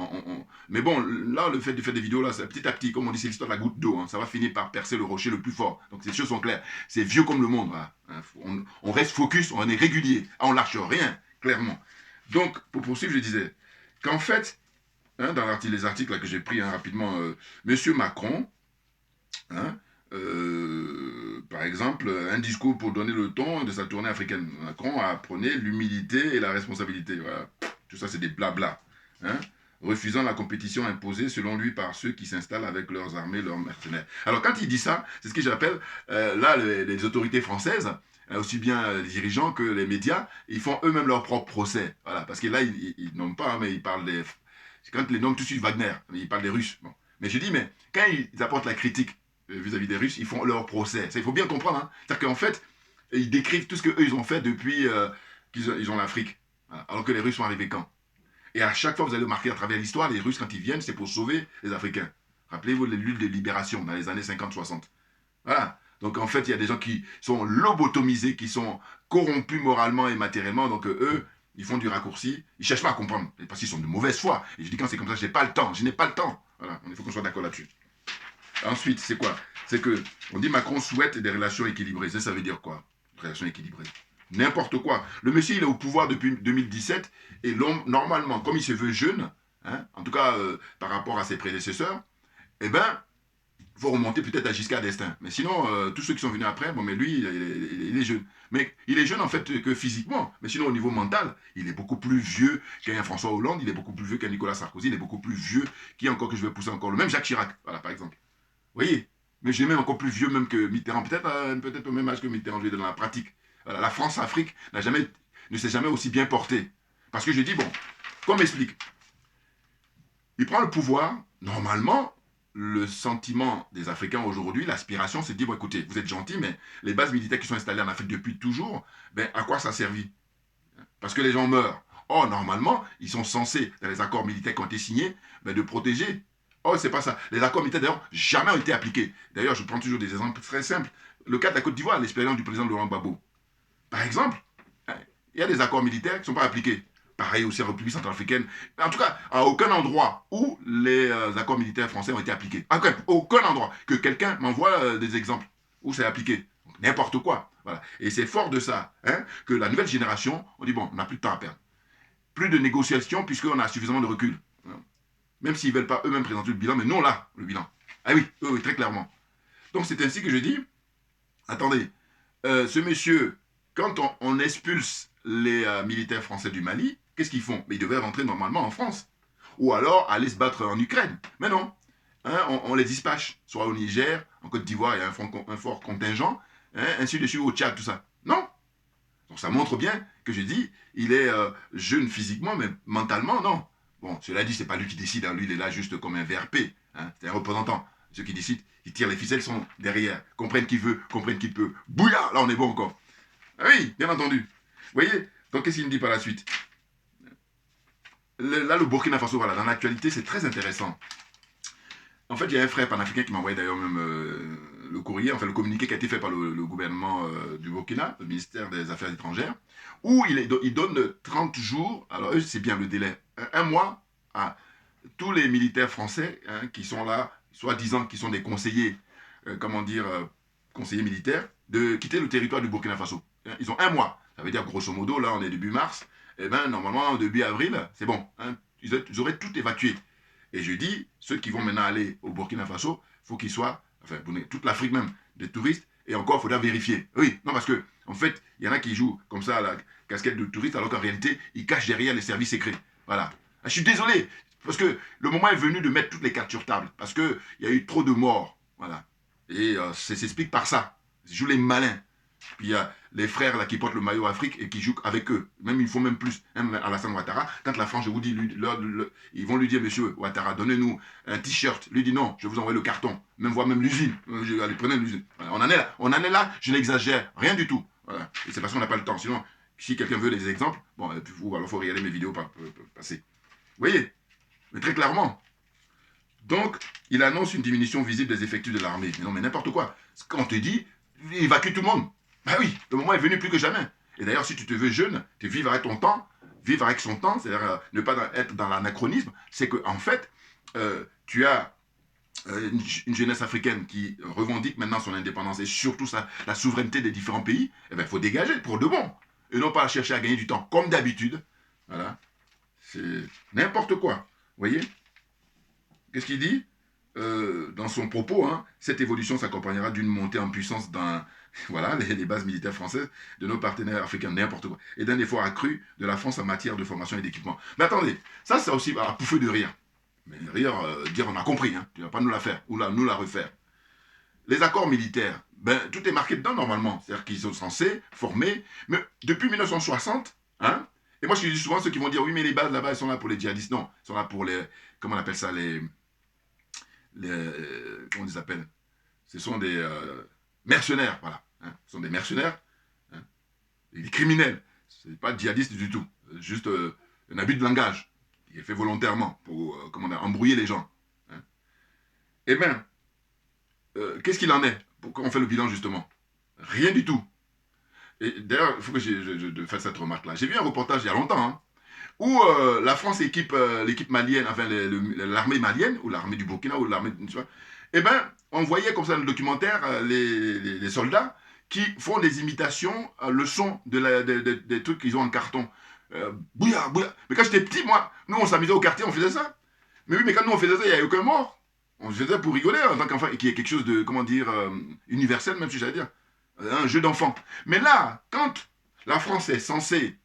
Mais bon, là, le fait de faire des vidéos, là, petit à petit, comme on dit, c'est l'histoire de la goutte d'eau. Hein, ça va finir par percer le rocher le plus fort. Donc, ces choses sont claires. C'est vieux comme le monde. Voilà. On reste focus, on est régulier. On lâche rien, clairement. Donc, pour poursuivre, je disais qu'en fait, hein, dans les articles là, que j'ai pris hein, rapidement, Monsieur Macron, hein, par exemple, un discours pour donner le ton de sa tournée africaine. Macron a prôné l'humilité et la responsabilité. Voilà. Tout ça, c'est des blabla. Hein, refusant la compétition imposée, selon lui, par ceux qui s'installent avec leurs armées, leurs mercenaires. Alors, quand il dit ça, c'est ce que j'appelle, là, les autorités françaises, aussi bien les dirigeants que les médias, ils font eux-mêmes leur propre procès. Voilà. Parce que là, ils nomment pas, hein, mais ils parlent des... Quand ils les nomment tout de suite Wagner, ils parlent des Russes. Bon. Mais je dis, mais quand ils apportent la critique vis-à-vis des Russes, ils font leur procès. Ça, il faut bien comprendre. Hein. C'est-à-dire qu'en fait, ils décrivent tout ce qu'eux, ils ont fait depuis qu'ils ont l'Afrique. Voilà. Alors que les Russes sont arrivés quand? Et à chaque fois, vous allez remarquer à travers l'histoire, les Russes, quand ils viennent, c'est pour sauver les Africains. Rappelez-vous les luttes de libération dans les années 50-60. Voilà. Donc en fait, il y a des gens qui sont lobotomisés, qui sont corrompus moralement et matériellement. Donc eux, ils font du raccourci. Ils ne cherchent pas à comprendre. Parce qu'ils sont de mauvaise foi. Et je dis quand c'est comme ça, je n'ai pas le temps. Je n'ai pas le temps. Voilà. Il faut qu'on soit d'accord là-dessus. Ensuite, c'est quoi? C'est que on dit Macron souhaite des relations équilibrées. Ça veut dire quoi? Relations équilibrées. N'importe quoi. Le monsieur, il est au pouvoir depuis 2017 et normalement, comme il se veut jeune, hein, en tout cas par rapport à ses prédécesseurs, eh ben, il faut remonter peut-être à Giscard d'Estaing. Mais sinon, tous ceux qui sont venus après, bon, mais lui, il est jeune. Mais il est jeune en fait que physiquement. Mais sinon, au niveau mental, il est beaucoup plus vieux qu'un François Hollande, il est beaucoup plus vieux qu'un Nicolas Sarkozy, il est beaucoup plus vieux qui encore que je vais pousser encore le même Jacques Chirac, voilà, par exemple. Vous voyez? Mais j'ai même encore plus vieux même que Mitterrand, peut-être au même âge que Mitterrand, je vais dans la pratique. Voilà, la France-Afrique ne s'est jamais aussi bien portée. Parce que je dis, bon, qu'on m'explique. Il prend le pouvoir, normalement, le sentiment des Africains aujourd'hui, l'aspiration, c'est de dire, bon, écoutez, vous êtes gentils, mais les bases militaires qui sont installées en Afrique depuis toujours, ben, à quoi ça a servi? Parce que les gens meurent. Or, normalement, ils sont censés, dans les accords militaires qui ont été signés, ben, de protéger. Or, c'est pas ça. Les accords militaires, d'ailleurs, jamais ont été appliqués. D'ailleurs, je prends toujours des exemples très simples. Le cas de la Côte d'Ivoire, l'expérience du président Laurent Gbagbo. Par exemple, Il y a des accords militaires qui ne sont pas appliqués. Pareil aussi en République centrafricaine. En tout cas, à aucun endroit où les accords militaires français ont été appliqués. À aucun endroit. Que quelqu'un m'envoie des exemples où c'est appliqué. N'importe quoi. Voilà. Et c'est fort de ça hein, que la nouvelle génération, on dit bon, on n'a plus de temps à perdre. Plus de négociations puisqu'on a suffisamment de recul. Même s'ils ne veulent pas eux-mêmes présenter le bilan, mais non là, le bilan. Ah oui, oui, très clairement. Donc c'est ainsi que je dis, attendez, ce monsieur, quand on expulse les militaires français du Mali, qu'est-ce qu'ils font? Mais ils devaient rentrer normalement en France. Ou alors aller se battre en Ukraine. Mais non, hein, on les dispatche, soit au Niger, en Côte d'Ivoire, il y a un fort contingent, hein, ainsi de suite au Tchad, tout ça. Non. Donc ça montre bien que je dis, il est jeune physiquement, mais mentalement, non. Bon, cela dit, c'est pas lui qui décide, hein. Lui, il est là juste comme un VRP. Hein. C'est un représentant. Ceux qui décident, qui tirent les ficelles sont derrière. Comprennent qui veut, comprennent qui peut. Bouillard, là, on est bon encore. Ah oui, bien entendu. Vous voyez? Donc, qu'est-ce qu'il me dit par la suite? Là, le Burkina Faso, voilà, dans l'actualité, c'est très intéressant. En fait, il y a un frère panafricain qui m'a envoyé d'ailleurs même le courrier, enfin le communiqué qui a été fait par le gouvernement du Burkina, le ministère des Affaires étrangères, où il donne 30 jours, alors eux, c'est bien le délai, un mois à tous les militaires français hein, qui sont là, soi-disant qui sont des conseillers, comment dire, conseillers militaires, de quitter le territoire du Burkina Faso. Ils ont un mois. Ça veut dire grosso modo, là on est début mars, et bien normalement début avril, c'est bon. Hein, ils auraient tout évacué. Et je dis, ceux qui vont maintenant aller au Burkina Faso, il faut qu'ils soient, enfin toute l'Afrique même, des touristes, et encore, il faudra vérifier. Oui, non parce que, en fait, il y en a qui jouent comme ça à la casquette de touriste, alors qu'en réalité, ils cachent derrière les services secrets. Voilà. Je suis désolé, parce que le moment est venu de mettre toutes les cartes sur table, parce qu'il y a eu trop de morts. Voilà. Et ça s'explique par ça. Ils jouent les malins. Puis il y a les frères là, qui portent le maillot Afrique et qui jouent avec eux. Même ils font même plus. Même Alassane Ouattara, quand la France, je vous dis, ils vont lui dire, monsieur Ouattara, donnez-nous un t-shirt. Lui dit non, je vous envoie le carton. Même voir même l'usine. Allez, prenez l'usine. Voilà, on en est là, je n'exagère rien du tout. Voilà. Et c'est parce qu'on n'a pas le temps. Sinon, si quelqu'un veut des exemples, bon, alors il faut regarder mes vidéos passer. Vous voyez? Mais très clairement. Donc, il annonce une diminution visible des effectifs de l'armée. Mais non, mais n'importe quoi. Quand on te dit, évacue tout le monde. Ben oui, le moment est venu plus que jamais. Et d'ailleurs, si tu te veux jeune, tu vivre avec ton temps, vivre avec son temps, c'est-à-dire ne pas être dans l'anachronisme, c'est qu'en fait, tu as une jeunesse africaine qui revendique maintenant son indépendance et surtout la souveraineté des différents pays, eh bien, il faut dégager pour de bon. Et non pas chercher à gagner du temps, comme d'habitude. Voilà. C'est n'importe quoi. Vous voyez? Qu'est-ce qu'il dit dans son propos, hein, cette évolution s'accompagnera d'une montée en puissance dans voilà, les bases militaires françaises, de nos partenaires africains, n'importe quoi, et d'un effort accru de la France en matière de formation et d'équipement. Mais attendez, ça c'est aussi à pouffer de rire. Mais rire, dire on a compris, hein, tu ne vas pas nous la faire, ou nous la refaire. Les accords militaires, ben, tout est marqué dedans normalement, c'est-à-dire qu'ils sont censés former, mais depuis 1960, hein, et moi je dis souvent ceux qui vont dire oui mais les bases là-bas elles sont là pour les djihadistes, non, elles sont là pour les, comment on appelle ça, comment on les appelle? Ce sont des mercenaires, voilà. Hein, ce sont des mercenaires, hein, des criminels. Ce n'est pas djihadiste du tout. Juste un abus de langage qui est fait volontairement pour comment dire, embrouiller les gens. Hein. Eh bien, qu'est-ce qu'il en est? Pourquoi on fait le bilan justement? Rien du tout. Et d'ailleurs, il faut que je fasse cette remarque-là. J'ai vu un reportage il y a longtemps, hein, où la France équipe l'équipe malienne, enfin l'armée malienne, ou l'armée du Burkina, ou l'armée, tu vois, eh bien, on voyait comme ça dans le documentaire les soldats qui font des imitations, le son des trucs qu'ils ont en carton. Bouillard, bouillard. Mais quand j'étais petit, moi, nous on s'amusait au quartier, on faisait ça. Mais oui, mais quand nous on faisait ça, il n'y avait aucun mort. On faisait pour rigoler en tant qu'enfant, et qui est quelque chose de, comment dire, universel, même si j'allais dire. Un jeu d'enfant. Mais là, quand la France est censée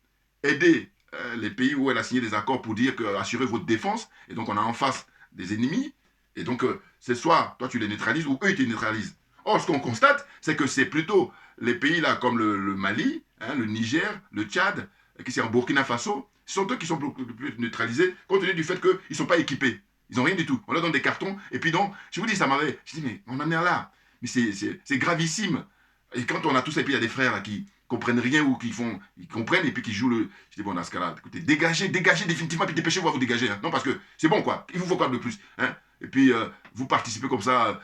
aider les pays où elle a signé des accords pour dire que assurez votre défense, et donc on a en face des ennemis, et donc c'est soit toi tu les neutralises ou eux ils te neutralisent. Or ce qu'on constate, c'est que c'est plutôt les pays là comme le Mali, hein, le Niger, le Tchad, qui c'est en Burkina Faso, ce sont eux qui sont plus neutralisés compte tenu du fait qu'ils ne sont pas équipés. Ils n'ont rien du tout. On leur donne des cartons, et puis donc, je vous dis, ça m'avait... Je dis, mais on en est là. Mais c'est gravissime. Et quand on a tous ces pays, il y a des frères là, qui comprennent rien ou ils comprennent et puis qui jouent le... Je dis, bon, dans ce cas-là, écoutez, dégagez définitivement, puis dépêchez-vous à vous dégager. Hein. Non, parce que c'est bon, quoi. Il vous faut quoi de plus hein. Et puis, vous participez comme ça,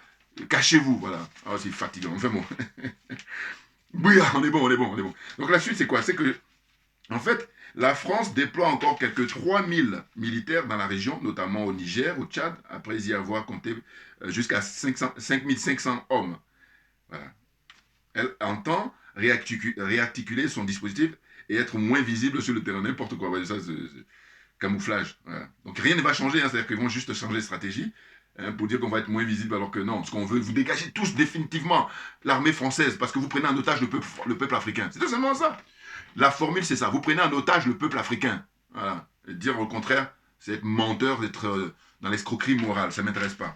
cachez-vous, voilà. Ah, c'est fatigant, enfin bon. Bouillard, on est bon. Donc la suite, c'est quoi? C'est que En fait, la France déploie encore quelques 3000 militaires dans la région, notamment au Niger, au Tchad, après y avoir compté jusqu'à 5500 hommes. Voilà. Elle entend réarticuler son dispositif et être moins visible sur le terrain. N'importe quoi. Ça, c'est camouflage. Voilà. Donc rien ne va changer. Hein. C'est-à-dire qu'ils vont juste changer de stratégie pour dire qu'on va être moins visible alors que non. Ce qu'on veut, vous dégagez tous définitivement l'armée française parce que vous prenez en otage le peuple africain. C'est tout simplement ça. La formule, c'est ça. Vous prenez en otage le peuple africain. Voilà. Et dire au contraire, c'est être menteur, d'être dans l'escroquerie morale. Ça ne m'intéresse pas.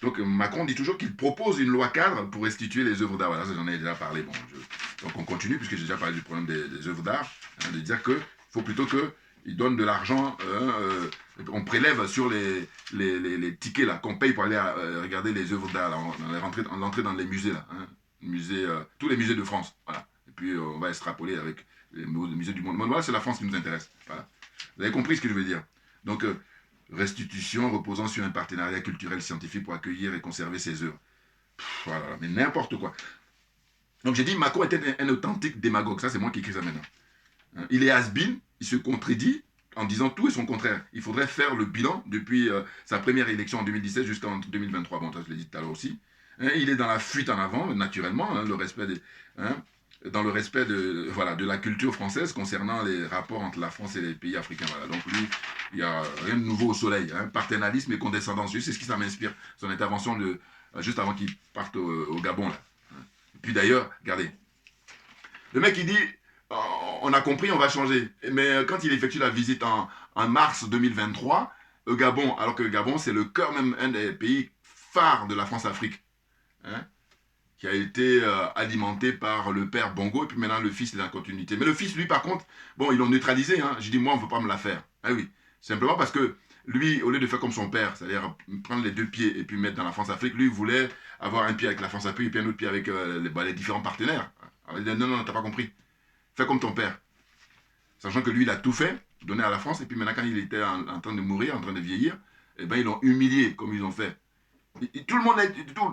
Donc Macron dit toujours qu'il propose une loi cadre pour restituer les œuvres d'art. Voilà, j'en ai déjà parlé. Bon, donc on continue, puisque j'ai déjà parlé du problème des œuvres d'art, hein, de dire qu'il faut plutôt qu'ils donnent de l'argent, on prélève sur les tickets là, qu'on paye pour aller regarder les œuvres d'art, l'entrée dans les musées, là, hein, tous les musées de France. Voilà. Et puis on va extrapoler avec les musées du monde. Voilà, c'est la France qui nous intéresse. Voilà. Vous avez compris ce que je veux dire. Donc, restitution reposant sur un partenariat culturel scientifique pour accueillir et conserver ses œuvres. Voilà, mais n'importe quoi. Donc j'ai dit, Macron était un authentique démagogue. Ça, c'est moi qui écris ça maintenant. Il est has-been, il se contredit en disant tout et son contraire. Il faudrait faire le bilan depuis sa première élection en 2017 jusqu'en 2023. Bon, ça, je l'ai dit tout à l'heure aussi. Il est dans la fuite en avant, naturellement, le respect des... dans le respect de la culture française concernant les rapports entre la France et les pays africains. Voilà. Donc lui, il n'y a rien de nouveau au soleil. Paternalisme et condescendance. C'est ce qui ça m'inspire. Son intervention juste avant qu'il parte au Gabon. Là. Et puis d'ailleurs, regardez. Le mec, il dit, on a compris, on va changer. Mais quand il effectue la visite en mars 2023, au Gabon, alors que le Gabon, c'est le cœur même, un des pays phares de la France-Afrique. Qui a été alimenté par le père Bongo, et puis maintenant le fils est dans la continuité. Mais le fils, lui, par contre, bon, ils l'ont neutralisé. J'ai dit, moi, on ne veut pas me la faire. Ah oui, simplement parce que lui, au lieu de faire comme son père, c'est-à-dire prendre les deux pieds et puis mettre dans la France-Afrique, lui, il voulait avoir un pied avec la France-Afrique et puis un autre pied avec les différents partenaires. Alors, il dit, non, t'as pas compris. Fais comme ton père. Sachant que lui, il a tout fait, donné à la France, et puis maintenant, quand il était en train de mourir, en train de vieillir, eh ben, ils l'ont humilié, comme ils ont fait. Tout le monde,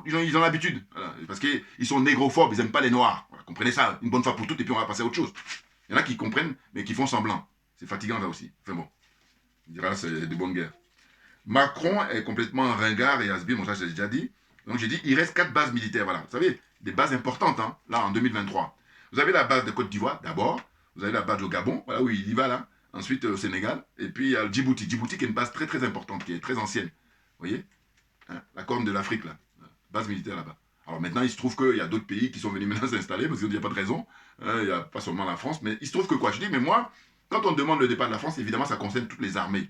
ils ont l'habitude. Voilà, parce qu'ils sont négrophobes, ils n'aiment pas les noirs. Voilà, comprenez ça, une bonne fois pour toutes, et puis on va passer à autre chose. Il y en a qui comprennent, mais qui font semblant. C'est fatigant là aussi. Enfin bon, il dira c'est de bonne guerre. Macron est complètement ringard et has-been, bon ça j'ai déjà dit. Donc j'ai dit, il reste 4 bases militaires, voilà. Vous savez, des bases importantes, là en 2023. Vous avez la base de Côte d'Ivoire, d'abord. Vous avez la base au Gabon, voilà où il y va là. Ensuite au Sénégal. Et puis il y a le Djibouti. Djibouti qui est une base très très importante, qui est très ancienne. Vous voyez, la corne de l'Afrique, là, base militaire là-bas. Alors maintenant, il se trouve qu'il y a d'autres pays qui sont venus maintenant s'installer, parce qu'il n'y a pas de raison. Il n'y a pas seulement la France, mais il se trouve que quoi? Je dis, mais moi, quand on demande le départ de la France, évidemment, ça concerne toutes les armées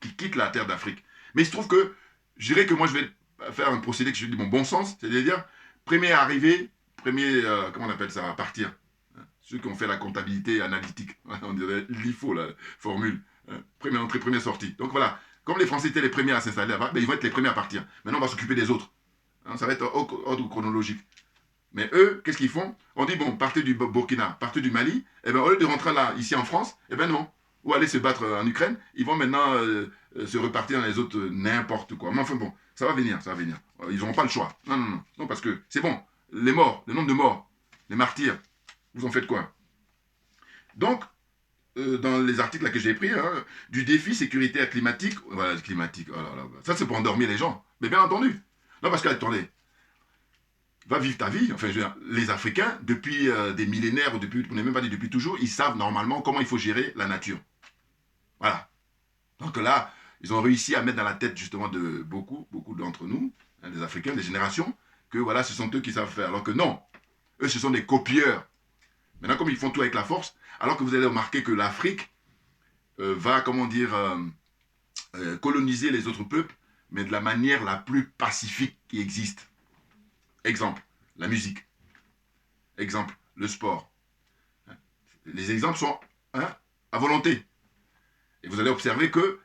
qui quittent la terre d'Afrique. Mais il se trouve que, je dirais que moi, je vais faire un procédé que je dis mon bon sens, c'est-à-dire, premier arrivé, premier, comment on appelle ça, à partir. Ceux qui ont fait la comptabilité analytique, on dirait l'IFO, la formule. Première entrée, première sortie. Donc voilà. Comme les Français étaient les premiers à s'installer là-bas, ben ils vont être les premiers à partir. Maintenant, on va s'occuper des autres. Ça va être ordre chronologique. Mais eux, qu'est-ce qu'ils font? On dit, bon, partez du Burkina, partez du Mali. Et bien, au lieu de rentrer là, ici en France, eh bien non. Ou aller se battre en Ukraine, ils vont maintenant se repartir dans les autres n'importe quoi. Mais enfin bon, ça va venir, ça va venir. Ils n'auront pas le choix. Non, non, non. Non, parce que c'est bon. Les morts, le nombre de morts, les martyrs, vous en faites quoi? Donc, dans les articles là que j'ai pris, du défi sécuritaire climatique. Voilà, climatique. Oh là là, ça, c'est pour endormir les gens. Mais bien entendu. Non, parce que, attendez, va vivre ta vie. Enfin, je veux dire, les Africains, depuis des millénaires, ou depuis, on n'est même pas dit depuis toujours, ils savent normalement comment il faut gérer la nature. Voilà. Donc là, ils ont réussi à mettre dans la tête justement de beaucoup d'entre nous, des Africains, des générations, que voilà, ce sont eux qui savent faire. Alors que non, eux, ce sont des copieurs. Maintenant, comme ils font tout avec la force, alors que vous allez remarquer que l'Afrique va, comment dire, coloniser les autres peuples, mais de la manière la plus pacifique qui existe. Exemple, la musique. Exemple, le sport. Les exemples sont à volonté. Et vous allez observer que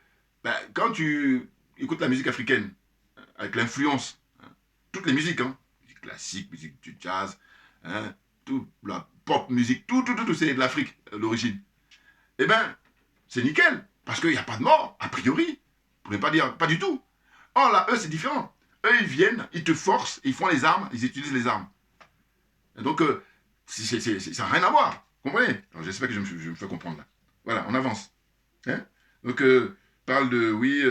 quand tu écoutes la musique africaine, avec l'influence, toutes les musiques, musique classique, musique du jazz, tout, la pop musique, tout, c'est de l'Afrique, l'origine. Eh bien, c'est nickel, parce qu'il n'y a pas de mort, a priori. Vous ne pouvez pas dire, pas du tout. Oh là, eux, c'est différent. Eux, ils viennent, ils te forcent, ils font les armes, ils utilisent les armes. Et donc, ça n'a rien à voir. Vous comprenez? J'espère que je me fais comprendre là. Voilà, on avance. Hein? Donc, parle de, oui,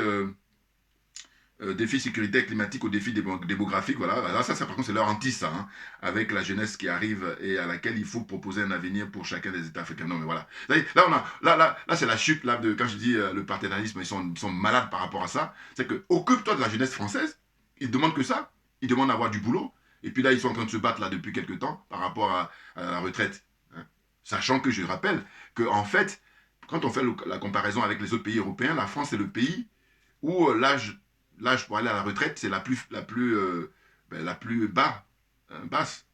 défis sécuritaires climatiques aux défis démographiques, voilà. Alors ça par contre, c'est leur anti, ça, hein, avec la jeunesse qui arrive et à laquelle il faut proposer un avenir pour chacun des États africains. Non, mais voilà. Là, on a, là c'est la chute, là, de, quand je dis le partenariatisme, ils sont malades par rapport à ça. C'est que, occupe-toi de la jeunesse française, ils demandent que ça, ils demandent d'avoir du boulot, et puis là, ils sont en train de se battre, là, depuis quelques temps, par rapport à la retraite. Hein. Sachant que, je rappelle, que, en fait, quand on fait la comparaison avec les autres pays européens, la France est le pays où l'âge pour aller à la retraite, c'est la plus basse.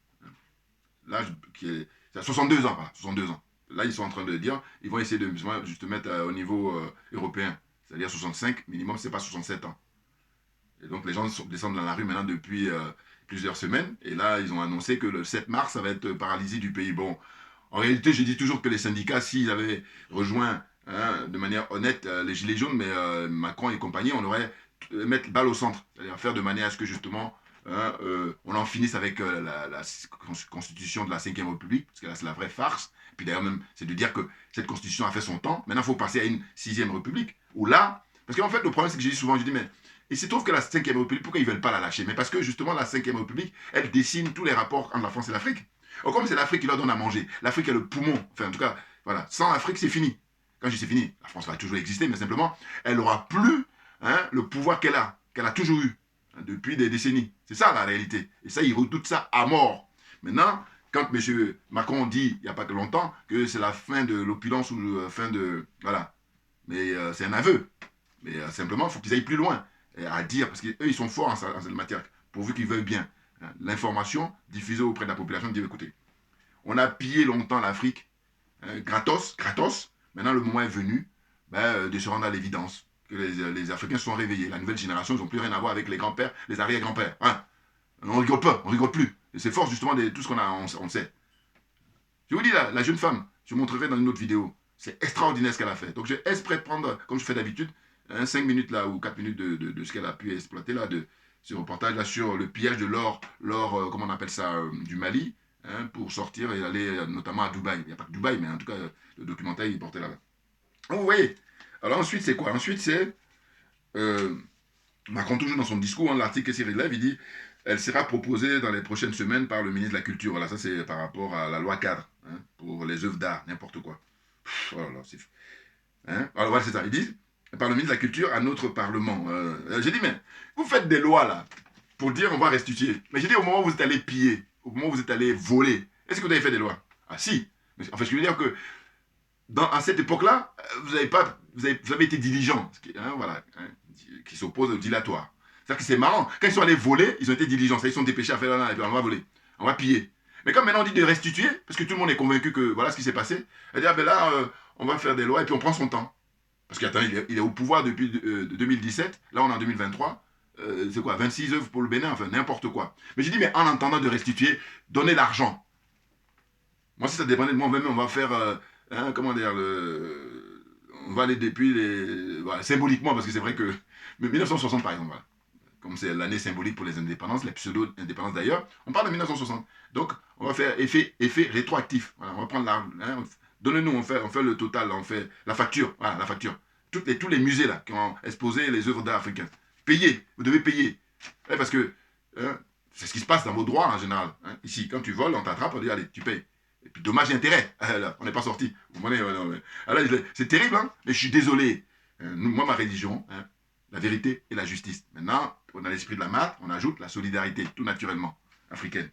L'âge qui est, c'est à 62 ans, voilà, 62 ans. Là, ils sont en train de dire, ils vont essayer de juste mettre au niveau européen, c'est-à-dire 65, minimum, c'est pas 67 ans. Et donc, les gens descendent dans la rue maintenant depuis plusieurs semaines, et là, ils ont annoncé que le 7 mars, ça va être paralysie du pays. Bon, en réalité, je dis toujours que les syndicats, s'ils avaient rejoint de manière honnête les Gilets jaunes, mais Macron et compagnie, on aurait mettre balle au centre, c'est-à-dire faire de manière à ce que justement on en finisse avec la constitution de la 5e République, parce que là c'est la vraie farce. Et puis d'ailleurs même, c'est de dire que cette constitution a fait son temps, maintenant il faut passer à une 6e République, où là, parce qu'en fait le problème c'est que j'ai dit souvent, je dis mais, il se trouve que la 5e République, pourquoi ils ne veulent pas la lâcher? Mais parce que justement la 5e République, elle dessine tous les rapports entre la France et l'Afrique. Or, comme c'est l'Afrique qui leur donne à manger, l'Afrique est le poumon, enfin en tout cas, voilà, sans l'Afrique c'est fini. Quand je dis c'est fini, la France va toujours exister, mais simplement, elle n'aura plus le pouvoir qu'elle a toujours eu depuis des décennies. C'est ça la réalité. Et ça, ils redoutent ça à mort. Maintenant, quand M. Macron dit, il n'y a pas que longtemps, que c'est la fin de l'opulence ou la fin de... Voilà. Mais c'est un aveu. Mais simplement, il faut qu'ils aillent plus loin. Et à dire, parce qu'eux, ils sont forts en cette matière, pourvu qu'ils veuillent bien. L'information diffusée auprès de la population dit, écoutez, on a pillé longtemps l'Afrique, gratos. Maintenant, le moment est venu de se rendre à l'évidence que les Africains sont réveillés. La nouvelle génération, ils n'ont plus rien à voir avec les grands-pères, les arrière-grands-pères. Hein. On rigole pas, on rigole plus. Et c'est force justement de tout ce qu'on a, on sait. Je vous dis, la jeune femme, je vous montrerai dans une autre vidéo. C'est extraordinaire ce qu'elle a fait. Donc j'ai exprès de prendre, comme je fais d'habitude, 5 minutes là ou 4 minutes de ce qu'elle a pu exploiter là, de ce reportage là sur le pillage de l'or, comment on appelle ça, du Mali, pour sortir et aller notamment à Dubaï. Il n'y a pas que Dubaï, mais en tout cas, le documentaire il est porté là-bas. Vous voyez. Alors ensuite, c'est quoi? Ensuite, c'est Macron, toujours dans son discours, l'article qu'il relève, il dit elle sera proposée dans les prochaines semaines par le ministre de la Culture. Voilà, ça c'est par rapport à la loi cadre pour les œuvres d'art, n'importe quoi. Oh là là, c'est... Alors voilà, c'est ça. Il dit par le ministre de la Culture à notre Parlement. J'ai dit, mais vous faites des lois là pour dire on va restituer. Mais j'ai dit au moment où vous êtes allé piller, au moment où vous êtes allé voler, est-ce que vous avez fait des lois? Ah si. En fait, je veux dire que à cette époque-là, vous avez été diligent, voilà, qui s'oppose au dilatoire. C'est-à-dire que c'est marrant. Quand ils sont allés voler, ils ont été diligents. Ils sont dépêchés à faire là, on va voler, on va piller. Mais comme maintenant on dit de restituer, parce que tout le monde est convaincu que voilà ce qui s'est passé, elle dit, ah ben là, on va faire des lois et puis on prend son temps. Parce qu'il est au pouvoir depuis 2017, là on est en 2023, c'est quoi, 26 œuvres pour le Bénin, enfin n'importe quoi. Mais j'ai dit, mais en attendant de restituer, donnez l'argent. Moi, si ça dépendait de moi, même on va faire... comment dire, on va aller depuis les... Voilà, symboliquement, parce que c'est vrai que... Mais 1960, par exemple, voilà. Comme c'est l'année symbolique pour les indépendances, les pseudo-indépendances d'ailleurs, on parle de 1960. Donc, on va faire effet rétroactif. Voilà, on va prendre l'argent. Donnez-nous, on fait le total, on fait la facture. Voilà, la facture. Tous les musées là, qui ont exposé les œuvres d'art africaines. Payez, vous devez payer. Parce que c'est ce qui se passe dans vos droits en général. Ici, quand tu voles, on t'attrape, on dit, allez, tu payes. Et puis dommage et intérêt. On n'est pas sorti. C'est terrible, hein, mais je suis désolé. Moi, ma religion, la vérité et la justice. Maintenant, on a l'esprit de la maths, on ajoute la solidarité, tout naturellement, africaine.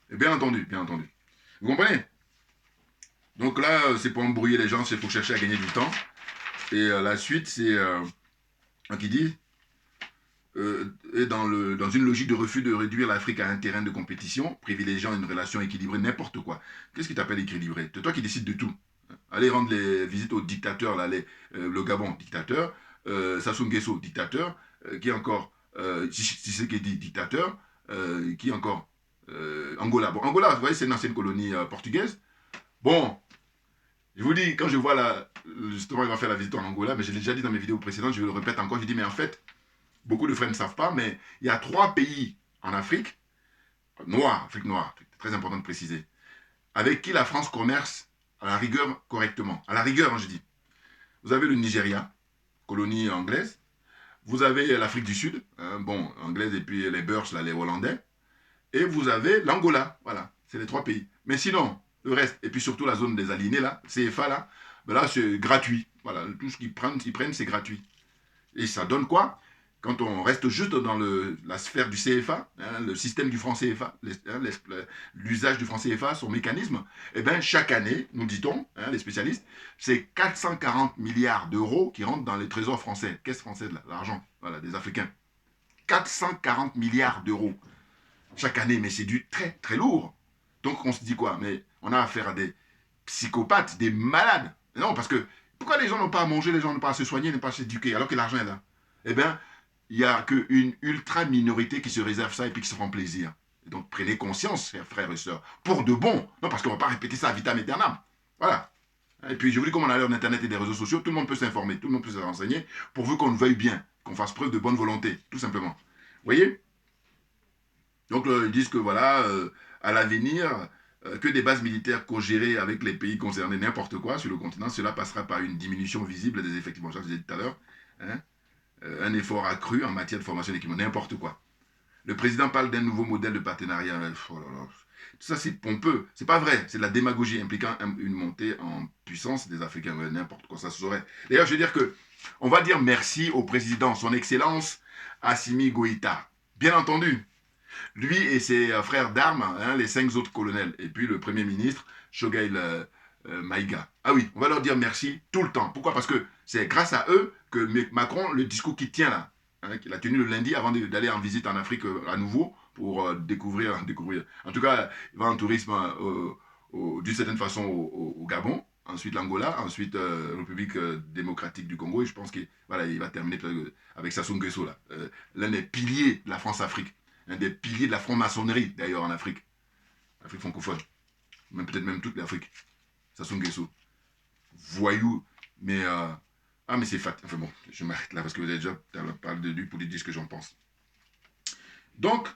Et bien entendu, bien entendu. Vous comprenez? Donc là, c'est pour embrouiller les gens, c'est pour chercher à gagner du temps. Et la suite, c'est qui dit et dans une logique de refus de réduire l'Afrique à un terrain de compétition, privilégiant une relation équilibrée, n'importe quoi. Qu'est-ce qui t'appelle équilibré? C'est toi qui décides de tout. Allez rendre les visites aux dictateurs, là, le Gabon, dictateur, Sassou Nguesso, dictateur, qui encore Tshisekedi, dictateur, qui encore Angola. Bon, Angola, vous voyez, c'est une ancienne colonie portugaise. Bon, je vous dis, quand je vois justement, il va faire la visite en Angola, mais je l'ai déjà dit dans mes vidéos précédentes, je le répète encore, je dis, mais en fait, beaucoup de frères ne savent pas, mais il y a 3 pays en Afrique noire, très important de préciser, avec qui la France commerce à la rigueur correctement. À la rigueur, je dis. vous avez le Nigeria, colonie anglaise. Vous avez l'Afrique du Sud, hein, bon, anglaise et puis les Boers, là, les Hollandais. Et vous avez l'Angola, voilà, c'est les 3 pays. Mais sinon, le reste, et puis surtout la zone des aliénés, là, CFA, là, ben là c'est gratuit. Voilà, tout ce qu'ils prennent, c'est gratuit. Et ça donne quoi? Quand on reste juste dans la sphère du CFA, hein, le système du franc CFA, l'usage du franc CFA, son mécanisme, eh bien, chaque année, nous dit-on, hein, les spécialistes, c'est 440 milliards d'euros qui rentrent dans les trésors français, caisse française, l'argent, voilà, des Africains. 440 milliards d'euros chaque année, mais c'est du très, très lourd. Donc, on se dit quoi? Mais on a affaire à des psychopathes, des malades. Non, parce que pourquoi les gens n'ont pas à manger, les gens n'ont pas à se soigner, n'ont pas à s'éduquer, alors que l'argent est là? Eh bien, il n'y a qu'une ultra minorité qui se réserve ça et puis qui se rend plaisir. Et donc prenez conscience, chers frères et sœurs, pour de bon. Non, parce qu'on ne va pas répéter ça à vitam aeternam. Voilà. Et puis je vous dis, comme on a l'heure d'Internet et des réseaux sociaux, tout le monde peut s'informer, tout le monde peut se renseigner, pourvu qu'on le veuille bien, qu'on fasse preuve de bonne volonté, tout simplement. Vous voyez? Donc ils disent que voilà, à l'avenir, que des bases militaires co-gérées avec les pays concernés, n'importe quoi sur le continent, cela passera par une diminution visible des effectifs. Je disais tout à l'heure, hein, un effort accru en matière de formation d'équipement, n'importe quoi. Le président parle d'un nouveau modèle de partenariat. Oh là là. Tout ça, c'est pompeux. C'est pas vrai. C'est de la démagogie impliquant une montée en puissance des Africains. N'importe quoi, ça se saurait. D'ailleurs, je veux dire que on va dire merci au président, son excellence Assimi Goïta. Bien entendu. Lui et ses frères d'armes, hein, les 5 autres colonels. Et puis le premier ministre, Choguel Maïga. Ah oui, on va leur dire merci tout le temps. Pourquoi? Parce que c'est grâce à eux que Macron, le discours qu'il tient là, hein, qu'il a tenu le lundi avant d'aller en visite en Afrique à nouveau pour découvrir. En tout cas, il va en tourisme d'une certaine façon au Gabon, ensuite l'Angola, ensuite République démocratique du Congo, et je pense qu'il voilà, il va terminer avec Sassou Nguesso, l'un des piliers de la France-Afrique, un des piliers de la franc-maçonnerie d'ailleurs en Afrique francophone, peut-être même toute l'Afrique. Sassou Nguesso, voyou, mais ah, mais c'est fat. Enfin bon, je m'arrête là parce que vous avez déjà parlé de lui pour lui dire ce que j'en pense. Donc,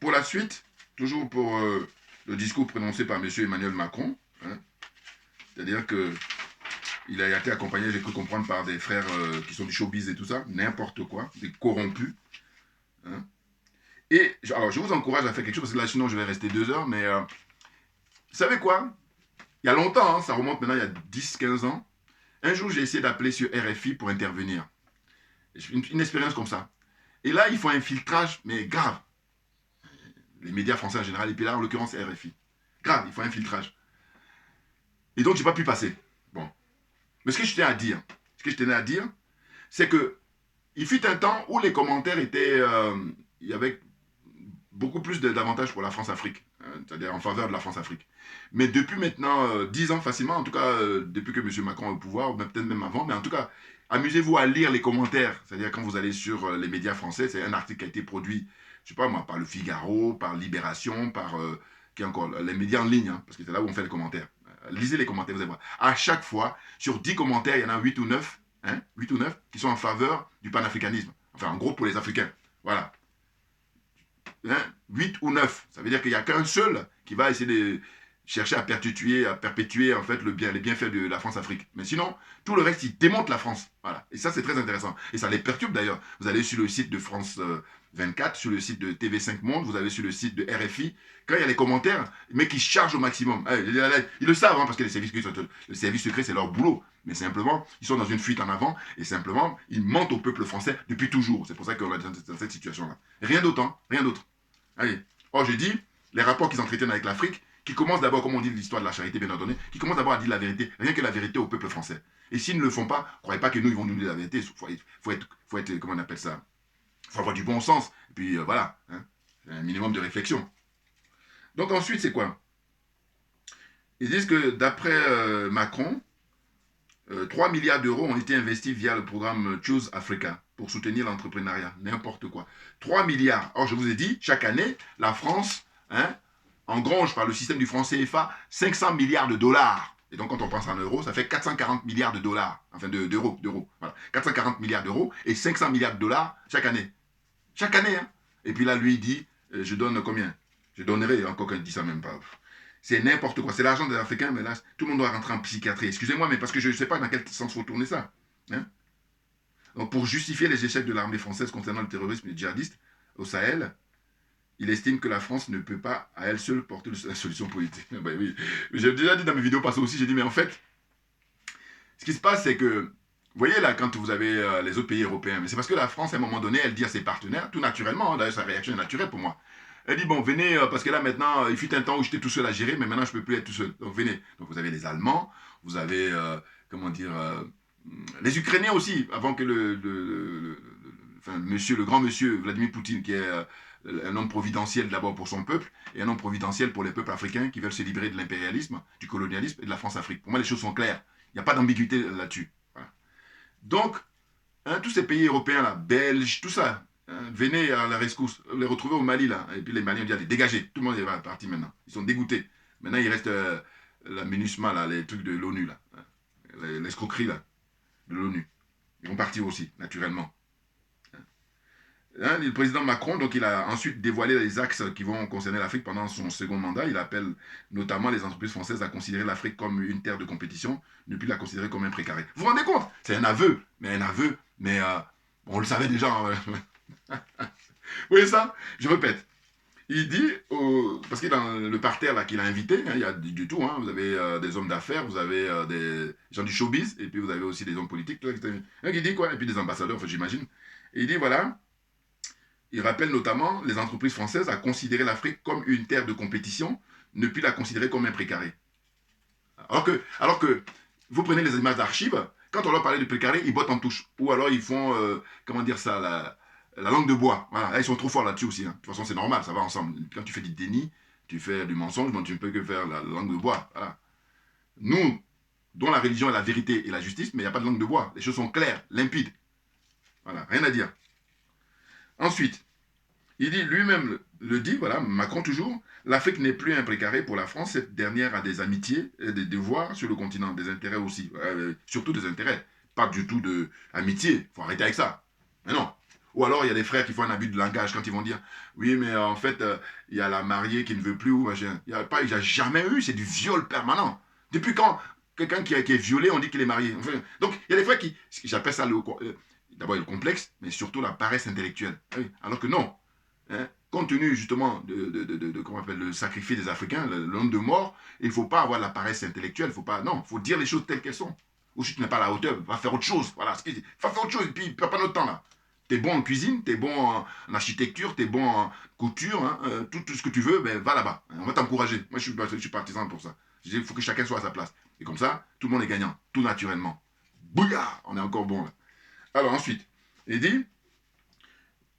pour la suite, toujours pour le discours prononcé par M. Emmanuel Macron, hein, c'est-à-dire qu'il a été accompagné, j'ai cru comprendre, par des frères qui sont du showbiz et tout ça, n'importe quoi, des corrompus. Hein. Et alors, je vous encourage à faire quelque chose, parce que là, sinon, je vais rester 2 heures, mais vous savez quoi? Il y a longtemps, hein, ça remonte maintenant, il y a 10-15 ans, un jour, j'ai essayé d'appeler sur RFI pour intervenir. Une expérience comme ça. Et là, il faut un filtrage, mais grave. Les médias français en général, et puis là, en l'occurrence, RFI. Grave, il faut un filtrage. Et donc, je n'ai pas pu passer. Bon. Mais ce que je tenais à dire, c'est que il fut un temps où les commentaires étaient... il y avait beaucoup plus d'avantages pour la France-Afrique, hein, c'est-à-dire en faveur de la France-Afrique. Mais depuis maintenant 10 ans facilement, en tout cas depuis que M. Macron est au pouvoir, peut-être même avant, mais en tout cas, amusez-vous à lire les commentaires, c'est-à-dire quand vous allez sur les médias français, c'est un article qui a été produit, je sais pas moi, par Le Figaro, par Libération, par qui encore, les médias en ligne, hein, parce que c'est là où on fait les commentaires. Lisez les commentaires, vous allez voir. À chaque fois, sur 10 commentaires, il y en a 8 ou 9, hein, 8 ou 9 qui sont en faveur du panafricanisme. Enfin, en gros, pour les Africains. Voilà. 8 ou 9. Ça veut dire qu'il n'y a qu'un seul qui va essayer de chercher à perpétuer en fait les bienfaits de la France-Afrique. Mais sinon, tout le reste, il démonte la France. Voilà. Et ça, c'est très intéressant. Et ça les perturbe d'ailleurs. Vous allez sur le site de France 24, sur le site de TV5 Monde, vous allez sur le site de RFI. Quand il y a les commentaires, mais qui chargent au maximum. Ils le savent, hein, parce que le service secret, c'est leur boulot. Mais simplement, ils sont dans une fuite en avant, et simplement, ils mentent au peuple français depuis toujours. C'est pour ça qu'on est dans cette situation-là. Rien d'autre, hein, rien d'autre. Allez. Or, j'ai dit, les rapports qu'ils entretiennent avec l'Afrique, qui commencent d'abord, comme on dit l'histoire de la charité bien ordonnée, qui commencent d'abord à dire la vérité, rien que la vérité au peuple français. Et s'ils ne le font pas, croyez pas que nous, ils vont nous dire la vérité. Il faut être, comment on appelle ça? Il faut avoir du bon sens. Et puis voilà, hein, un minimum de réflexion. Donc ensuite, c'est quoi? Ils disent que d'après Macron, 3 milliards d'euros ont été investis via le programme Choose Africa pour soutenir l'entrepreneuriat. N'importe quoi. 3 milliards. Or, je vous ai dit, chaque année, la France hein, engrange par le système du franc CFA 500 milliards de dollars. Et donc, quand on pense en euros, ça fait 440 milliards de dollars. Enfin, d'euros. Voilà. 440 milliards d'euros et 500 milliards de dollars chaque année. Chaque année, hein. Et puis là, lui, il dit, je donne combien? Je donnerai, encore qu'il ne dit ça même pas. C'est n'importe quoi. C'est l'argent des Africains, mais là, tout le monde doit rentrer en psychiatrie. Excusez-moi, mais parce que je ne sais pas dans quel sens il faut tourner ça. Hein. Donc, pour justifier les échecs de l'armée française concernant le terrorisme djihadiste au Sahel, il estime que la France ne peut pas, à elle seule, porter la solution politique. Ben oui. J'ai déjà dit dans mes vidéos passées aussi, j'ai dit, mais en fait, ce qui se passe, c'est que, vous voyez là, quand vous avez les autres pays européens, mais c'est parce que la France, à un moment donné, elle dit à ses partenaires, tout naturellement, hein, d'ailleurs sa réaction est naturelle pour moi, elle dit, bon, venez, parce que là maintenant, il fut un temps où j'étais tout seul à gérer, mais maintenant je ne peux plus être tout seul. Donc venez. Donc vous avez les Allemands, vous avez, comment dire, les Ukrainiens aussi, avant que enfin, le grand monsieur Vladimir Poutine, qui est un homme providentiel d'abord pour son peuple, et un homme providentiel pour les peuples africains qui veulent se libérer de l'impérialisme, du colonialisme et de la France-Afrique. Pour moi, les choses sont claires. Il n'y a pas d'ambiguïté là-dessus. Voilà. Donc, hein, tous ces pays européens, là, Belges, tout ça, hein, venez à la rescousse, les retrouver au Mali, là. Et puis les Maliens ont dit, allez, dégagez. Tout le monde est parti maintenant. Ils sont dégoûtés. Maintenant, il reste la MINUSMA, là, les trucs de l'ONU, là. L'escroquerie, là, de l'ONU. Ils vont partir aussi, naturellement. Hein, le président Macron, donc, il a ensuite dévoilé les axes qui vont concerner l'Afrique pendant son second mandat. Il appelle notamment les entreprises françaises à considérer l'Afrique comme une terre de compétition, ne plus la considérer comme un précaré. Vous vous rendez compte? C'est un aveu, mais on le savait déjà. Vous voyez ça? Je répète. Il dit, parce que dans le parterre là qu'il a invité, hein, il y a du tout, hein, vous avez des hommes d'affaires, vous avez des gens du showbiz, et puis vous avez aussi des hommes politiques. Il dit quoi? Et puis des ambassadeurs, en fait, j'imagine. Et il dit, voilà, il rappelle notamment les entreprises françaises à considérer l'Afrique comme une terre de compétition, ne plus la considérer comme un précaré. Alors que vous prenez les images d'archives, quand on leur parlait de précaré, ils bottent en touche. Ou alors ils font, comment dire ça, la langue de bois. Voilà. Là, ils sont trop forts là-dessus aussi. Hein. De toute façon, c'est normal, ça va ensemble. Quand tu fais du déni, tu fais du mensonge, donc tu ne peux que faire la langue de bois. Voilà. Nous, dont la religion est la vérité et la justice, mais il n'y a pas de langue de bois. Les choses sont claires, limpides. Voilà, rien à dire. Ensuite, il dit lui-même le dit, voilà, Macron toujours, l'Afrique n'est plus un précaré pour la France, cette dernière a des amitiés et des devoirs sur le continent, des intérêts aussi, surtout des intérêts, pas du tout d'amitié, il faut arrêter avec ça. Mais non. Ou alors il y a des frères qui font un abus de langage quand ils vont dire, oui mais en fait, il y a la mariée qui ne veut plus, ou machin. Il n'y a jamais eu, c'est du viol permanent. Depuis quand quelqu'un qui est violé, on dit qu'il est marié. Enfin, donc il y a des frères qui, j'appelle ça d'abord le complexe, mais surtout la paresse intellectuelle. Alors que non. Hein, compte tenu justement comment on appelle, le sacrifice des Africains, le nombre de morts, il ne faut pas avoir la paresse intellectuelle, il faut dire les choses telles qu'elles sont. Ou si tu n'es pas à la hauteur, va faire autre chose. Voilà, va faire autre chose, et puis perds pas notre temps là. T'es bon en cuisine, t'es bon en architecture, t'es bon en couture, hein, tout ce que tu veux, ben va là-bas. On va t'encourager. Moi je suis partisan pour ça. Il faut que chacun soit à sa place. Et comme ça, tout le monde est gagnant, tout naturellement. Bouillard, on est encore bon là. Alors ensuite, il dit,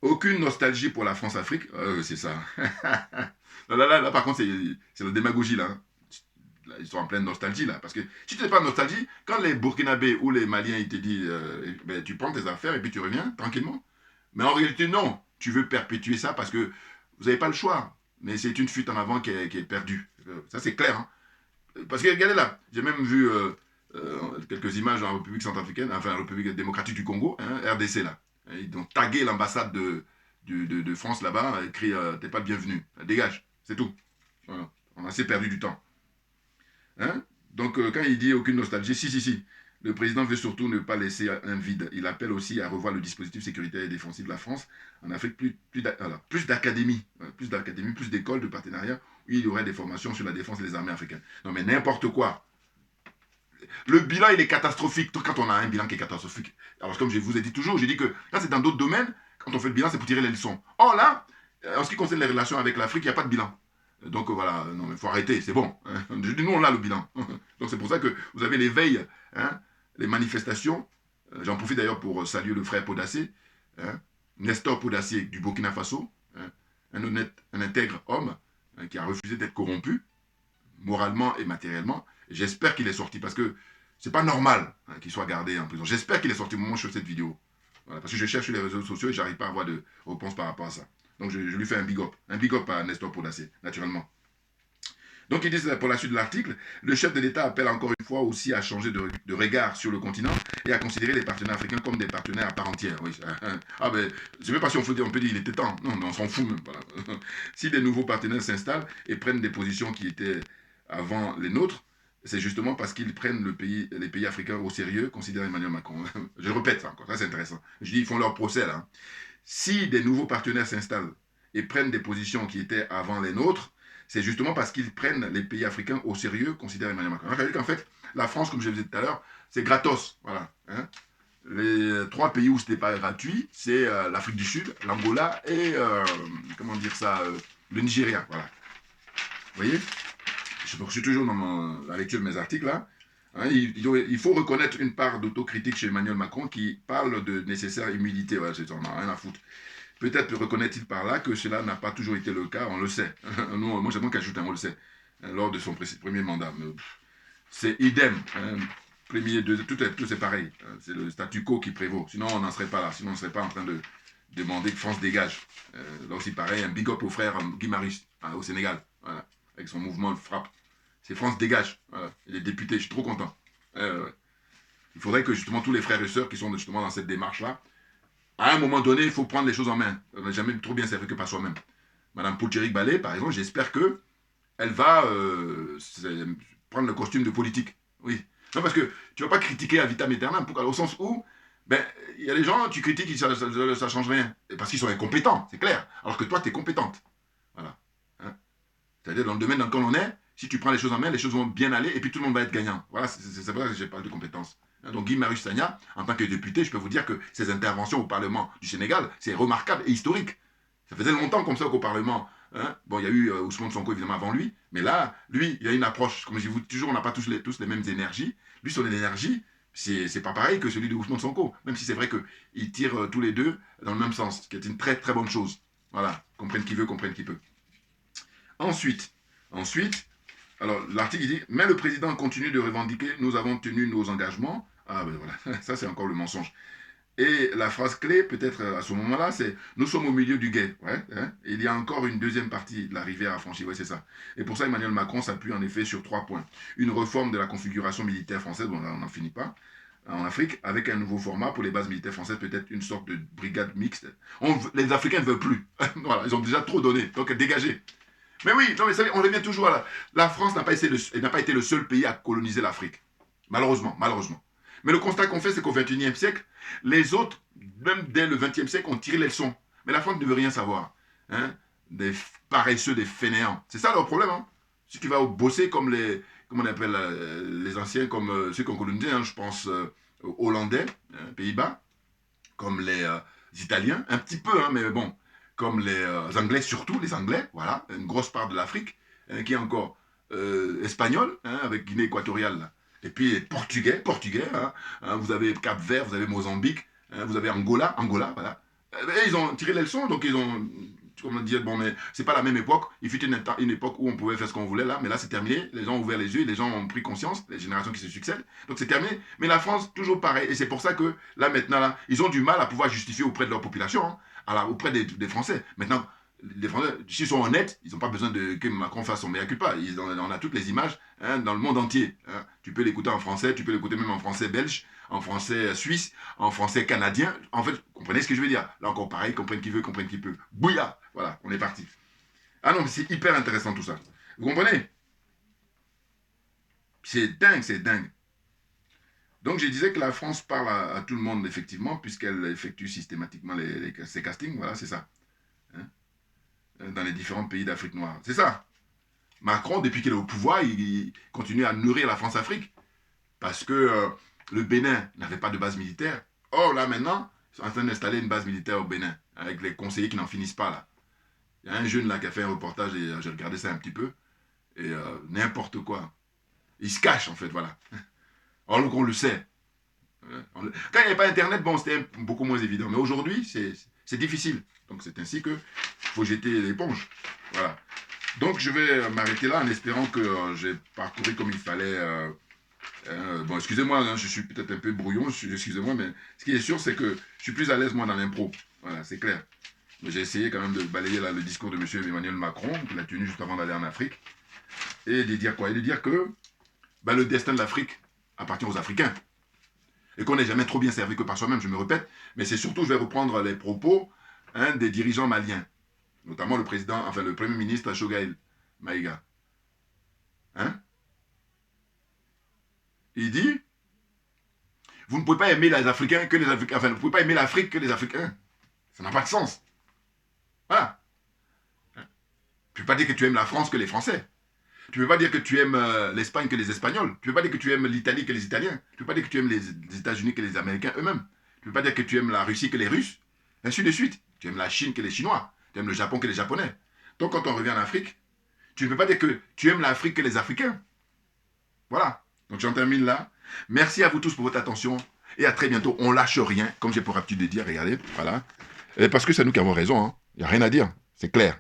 aucune nostalgie pour la France-Afrique. C'est ça. Là, par contre, c'est la démagogie, là. Là. Ils sont en pleine nostalgie, là. Parce que si tu n'es pas nostalgie, quand les Burkinabés ou les Maliens, ils te disent, ben, tu prends tes affaires et puis tu reviens, tranquillement. Mais en réalité, non. Tu veux perpétuer ça parce que vous n'avez pas le choix. Mais c'est une fuite en avant qui est perdue. Ça, c'est clair. Hein. Parce que, regardez là, j'ai même vu quelques images en République centrafricaine, enfin, en République démocratique du Congo, hein, RDC, là. Ils ont tagué l'ambassade de France là-bas, écrit t'es pas le bienvenu, dégage, c'est tout. Voilà. On a assez perdu du temps. Hein? Donc, quand il dit aucune nostalgie, si. Le président veut surtout ne pas laisser un vide. Il appelle aussi à revoir le dispositif sécuritaire et défensif de la France. En Afrique, plus d'académies, plus d'écoles, de partenariats, où il y aurait des formations sur la défense des armées africaines. Non, mais n'importe quoi. Le bilan, il est catastrophique. Quand on a un bilan qui est catastrophique. Alors, comme je vous ai dit toujours, j'ai dit que quand c'est dans d'autres domaines, quand on fait le bilan, c'est pour tirer les leçons. Or là, en ce qui concerne les relations avec l'Afrique, il n'y a pas de bilan. Donc voilà, non mais il faut arrêter, c'est bon. Je dis, nous, on a le bilan. Donc c'est pour ça que vous avez les veilles, hein, les manifestations. J'en profite d'ailleurs pour saluer le frère Podassé, hein, Nestor Podassé du Burkina Faso, hein, un honnête, un intègre homme, hein, qui a refusé d'être corrompu, moralement et matériellement. J'espère qu'il est sorti parce que c'est pas normal, hein, qu'il soit gardé en prison. J'espère qu'il est sorti au moment où je fais cette vidéo. Voilà, parce que je cherche sur les réseaux sociaux et j'arrive pas à avoir de réponse par rapport à ça. Donc je lui fais un big up. Un big up à Nestor Podassé, naturellement. Donc il dit pour la suite de l'article, le chef de l'État appelle encore une fois aussi à changer de regard sur le continent et à considérer les partenaires africains comme des partenaires à part entière. Oui, ah ben, je ne sais même pas si on peut dire il était temps. Non, on s'en fout même. Voilà. Si des nouveaux partenaires s'installent et prennent des positions qui étaient avant les nôtres, c'est justement parce qu'ils prennent les pays africains au sérieux, considère Emmanuel Macron. Je répète ça encore, ça c'est intéressant. Je dis, ils font leur procès là. Si des nouveaux partenaires s'installent et prennent des positions qui étaient avant les nôtres, c'est justement parce qu'ils prennent les pays africains au sérieux, considère Emmanuel Macron. Alors, qu'en fait, la France, comme je le disais tout à l'heure, c'est gratos. Voilà. Hein. Les 3 pays où ce n'est pas gratuit, c'est l'Afrique du Sud, l'Angola et, comment dire ça, le Nigeria. Voilà. Vous voyez, je suis toujours dans la lecture de mes articles là. Hein, il faut reconnaître une part d'autocritique chez Emmanuel Macron qui parle de nécessaire humilité. Voilà, on n'a rien à foutre. Peut-être reconnaît-il par là que cela n'a pas toujours été le cas, on le sait. Nous, moi, j'aimerais qu'ajoute on le sait, lors de son premier mandat. C'est idem. Hein, tout c'est pareil. C'est le statu quo qui prévaut. Sinon, on n'en serait pas là. Sinon, on ne serait pas en train de demander que France dégage. Là aussi, pareil, un big up au frère Guy Marius, hein, au Sénégal. Voilà, avec son mouvement de frappe. C'est France dégage. Voilà. Il est député, je suis trop content. Il faudrait que justement tous les frères et sœurs qui sont justement dans cette démarche-là, à un moment donné, il faut prendre les choses en main. On n'a jamais trop bien servi que par soi-même. Madame Poulchéric Ballet, par exemple, j'espère qu'elle va prendre le costume de politique. Oui. Non, parce que tu ne vas pas critiquer à vitam aeternam, au sens où, ben, il y a des gens, tu critiques, ça ne change rien. Parce qu'ils sont incompétents, c'est clair. Alors que toi, tu es compétente. Voilà. Hein. C'est-à-dire, dans le domaine dans lequel on est, si tu prends les choses en main, les choses vont bien aller et puis tout le monde va être gagnant. Voilà, c'est vrai que je parle de compétences. Donc Guy Marius Sagna, en tant que député, je peux vous dire que ses interventions au Parlement du Sénégal, c'est remarquable et historique. Ça faisait longtemps comme ça qu'au Parlement, hein, bon, il y a eu Ousmane Sonko évidemment avant lui, mais là, lui, il y a une approche, comme je vous dis toujours, on n'a pas tous les mêmes énergies. Lui, son énergie, c'est pas pareil que celui de Ousmane Sonko, même si c'est vrai qu'ils tirent tous les deux dans le même sens, ce qui est une très très bonne chose. Voilà, comprenne qui veut, comprenne qui peut. Ensuite, alors l'article dit, mais le président continue de revendiquer, nous avons tenu nos engagements. Ah ben voilà, ça c'est encore le mensonge. Et la phrase clé, peut-être à ce moment-là, c'est « Nous sommes au milieu du guet ouais, hein. ». Il y a encore une deuxième partie de la rivière à franchir, ouais, c'est ça. Et pour ça, Emmanuel Macron s'appuie en effet sur 3 points. Une réforme de la configuration militaire française, bon là on n'en finit pas, en Afrique, avec un nouveau format pour les bases militaires françaises, peut-être une sorte de brigade mixte. Les Africains ne veulent plus. Voilà, ils ont déjà trop donné, donc dégagez. Mais oui, non mais ça, on revient toujours à la France n'a pas été le seul pays à coloniser l'Afrique. Malheureusement, malheureusement. Mais le constat qu'on fait, c'est qu'au XXIe siècle, les autres, même dès le XXe siècle, ont tiré les leçons. Mais la France ne veut rien savoir. Hein? Des paresseux, des fainéants. C'est ça leur problème. Hein? Si tu vas bosser comme comment on appelle les anciens, comme ceux qui ont colonisé, hein, je pense Hollandais, Pays-Bas, comme les Italiens, un petit peu, hein, mais bon, comme les Anglais, surtout les Anglais, voilà, une grosse part de l'Afrique, hein, qui est encore espagnol, hein, avec Guinée équatoriale, là. Et puis les Portugais, hein, vous avez Cap-Vert, vous avez Mozambique, hein, vous avez Angola, voilà. Et ils ont tiré les leçons, donc ils ont, comment dire, bon, mais c'est pas la même époque. Il fut une époque où on pouvait faire ce qu'on voulait, là, mais là c'est terminé. Les gens ont ouvert les yeux, les gens ont pris conscience, les générations qui se succèdent, donc c'est terminé. Mais la France, toujours pareil, et c'est pour ça que là, maintenant, là, ils ont du mal à pouvoir justifier auprès de leur population, hein, auprès des Français. Maintenant, les Français, s'ils sont honnêtes, ils n'ont pas besoin que Macron fasse son mea culpa. On a toutes les images hein, dans le monde entier. Hein. Tu peux l'écouter en français, tu peux l'écouter même en français belge, en français suisse, en français canadien. En fait, comprenez ce que je veux dire. Là encore pareil, comprenne qui veut, comprenne qui peut. Bouilla. Voilà, on est parti. Ah non, mais c'est hyper intéressant tout ça. Vous comprenez? C'est dingue, c'est dingue. Donc je disais que la France parle à tout le monde, effectivement, puisqu'elle effectue systématiquement ses castings. Voilà, c'est ça. Hein? Dans les différents pays d'Afrique noire. C'est ça. Macron, depuis qu'il est au pouvoir, il continue à nourrir la France-Afrique. Parce que le Bénin n'avait pas de base militaire. Or, là, maintenant, ils sont en train d'installer une base militaire au Bénin, avec les conseillers qui n'en finissent pas, là. Il y a un jeune, là, qui a fait un reportage, et j'ai regardé ça un petit peu, et n'importe quoi. Il se cache, en fait, voilà. Or, on le sait. Quand il n'y avait pas Internet, bon, c'était beaucoup moins évident. Mais aujourd'hui, c'est difficile. Donc, c'est ainsi qu'il faut jeter l'éponge. Voilà. Donc, je vais m'arrêter là en espérant que j'ai parcouru comme il fallait. Bon, excusez-moi, hein, je suis peut-être un peu brouillon, excusez-moi, mais ce qui est sûr, c'est que je suis plus à l'aise, moi, dans l'impro. Voilà, c'est clair. J'ai essayé quand même de balayer là, le discours de M. Emmanuel Macron, qu'il a tenu juste avant d'aller en Afrique, et de dire quoi? Et de dire que ben, le destin de l'Afrique appartient aux Africains. Et qu'on n'est jamais trop bien servi que par soi-même, je me répète, mais c'est surtout, je vais reprendre les propos hein, des dirigeants maliens, notamment le Premier ministre Choguel Maïga. Hein? Il dit, vous ne pouvez pas aimer les Africains que les Africains, enfin, vous ne pouvez pas aimer l'Afrique que les Africains. Ça n'a pas de sens. Voilà. Tu ne peux pas dire que tu aimes la France que les Français. Tu ne peux pas dire que tu aimes l'Espagne que les Espagnols. Tu ne peux pas dire que tu aimes l'Italie que les Italiens. Tu ne peux pas dire que tu aimes les États-Unis que les Américains eux-mêmes. Tu ne peux pas dire que tu aimes la Russie que les Russes. Ainsi de suite. Tu aimes la Chine que les Chinois. Tu aimes le Japon que les Japonais. Donc quand on revient en Afrique, tu ne peux pas dire que tu aimes l'Afrique que les Africains. Voilà. Donc j'en termine là. Merci à vous tous pour votre attention. Et à très bientôt. On lâche rien. Comme j'ai pour habitude de dire, regardez. Voilà. Et parce que c'est nous qui avons raison. Il n'y a rien à dire. C'est clair.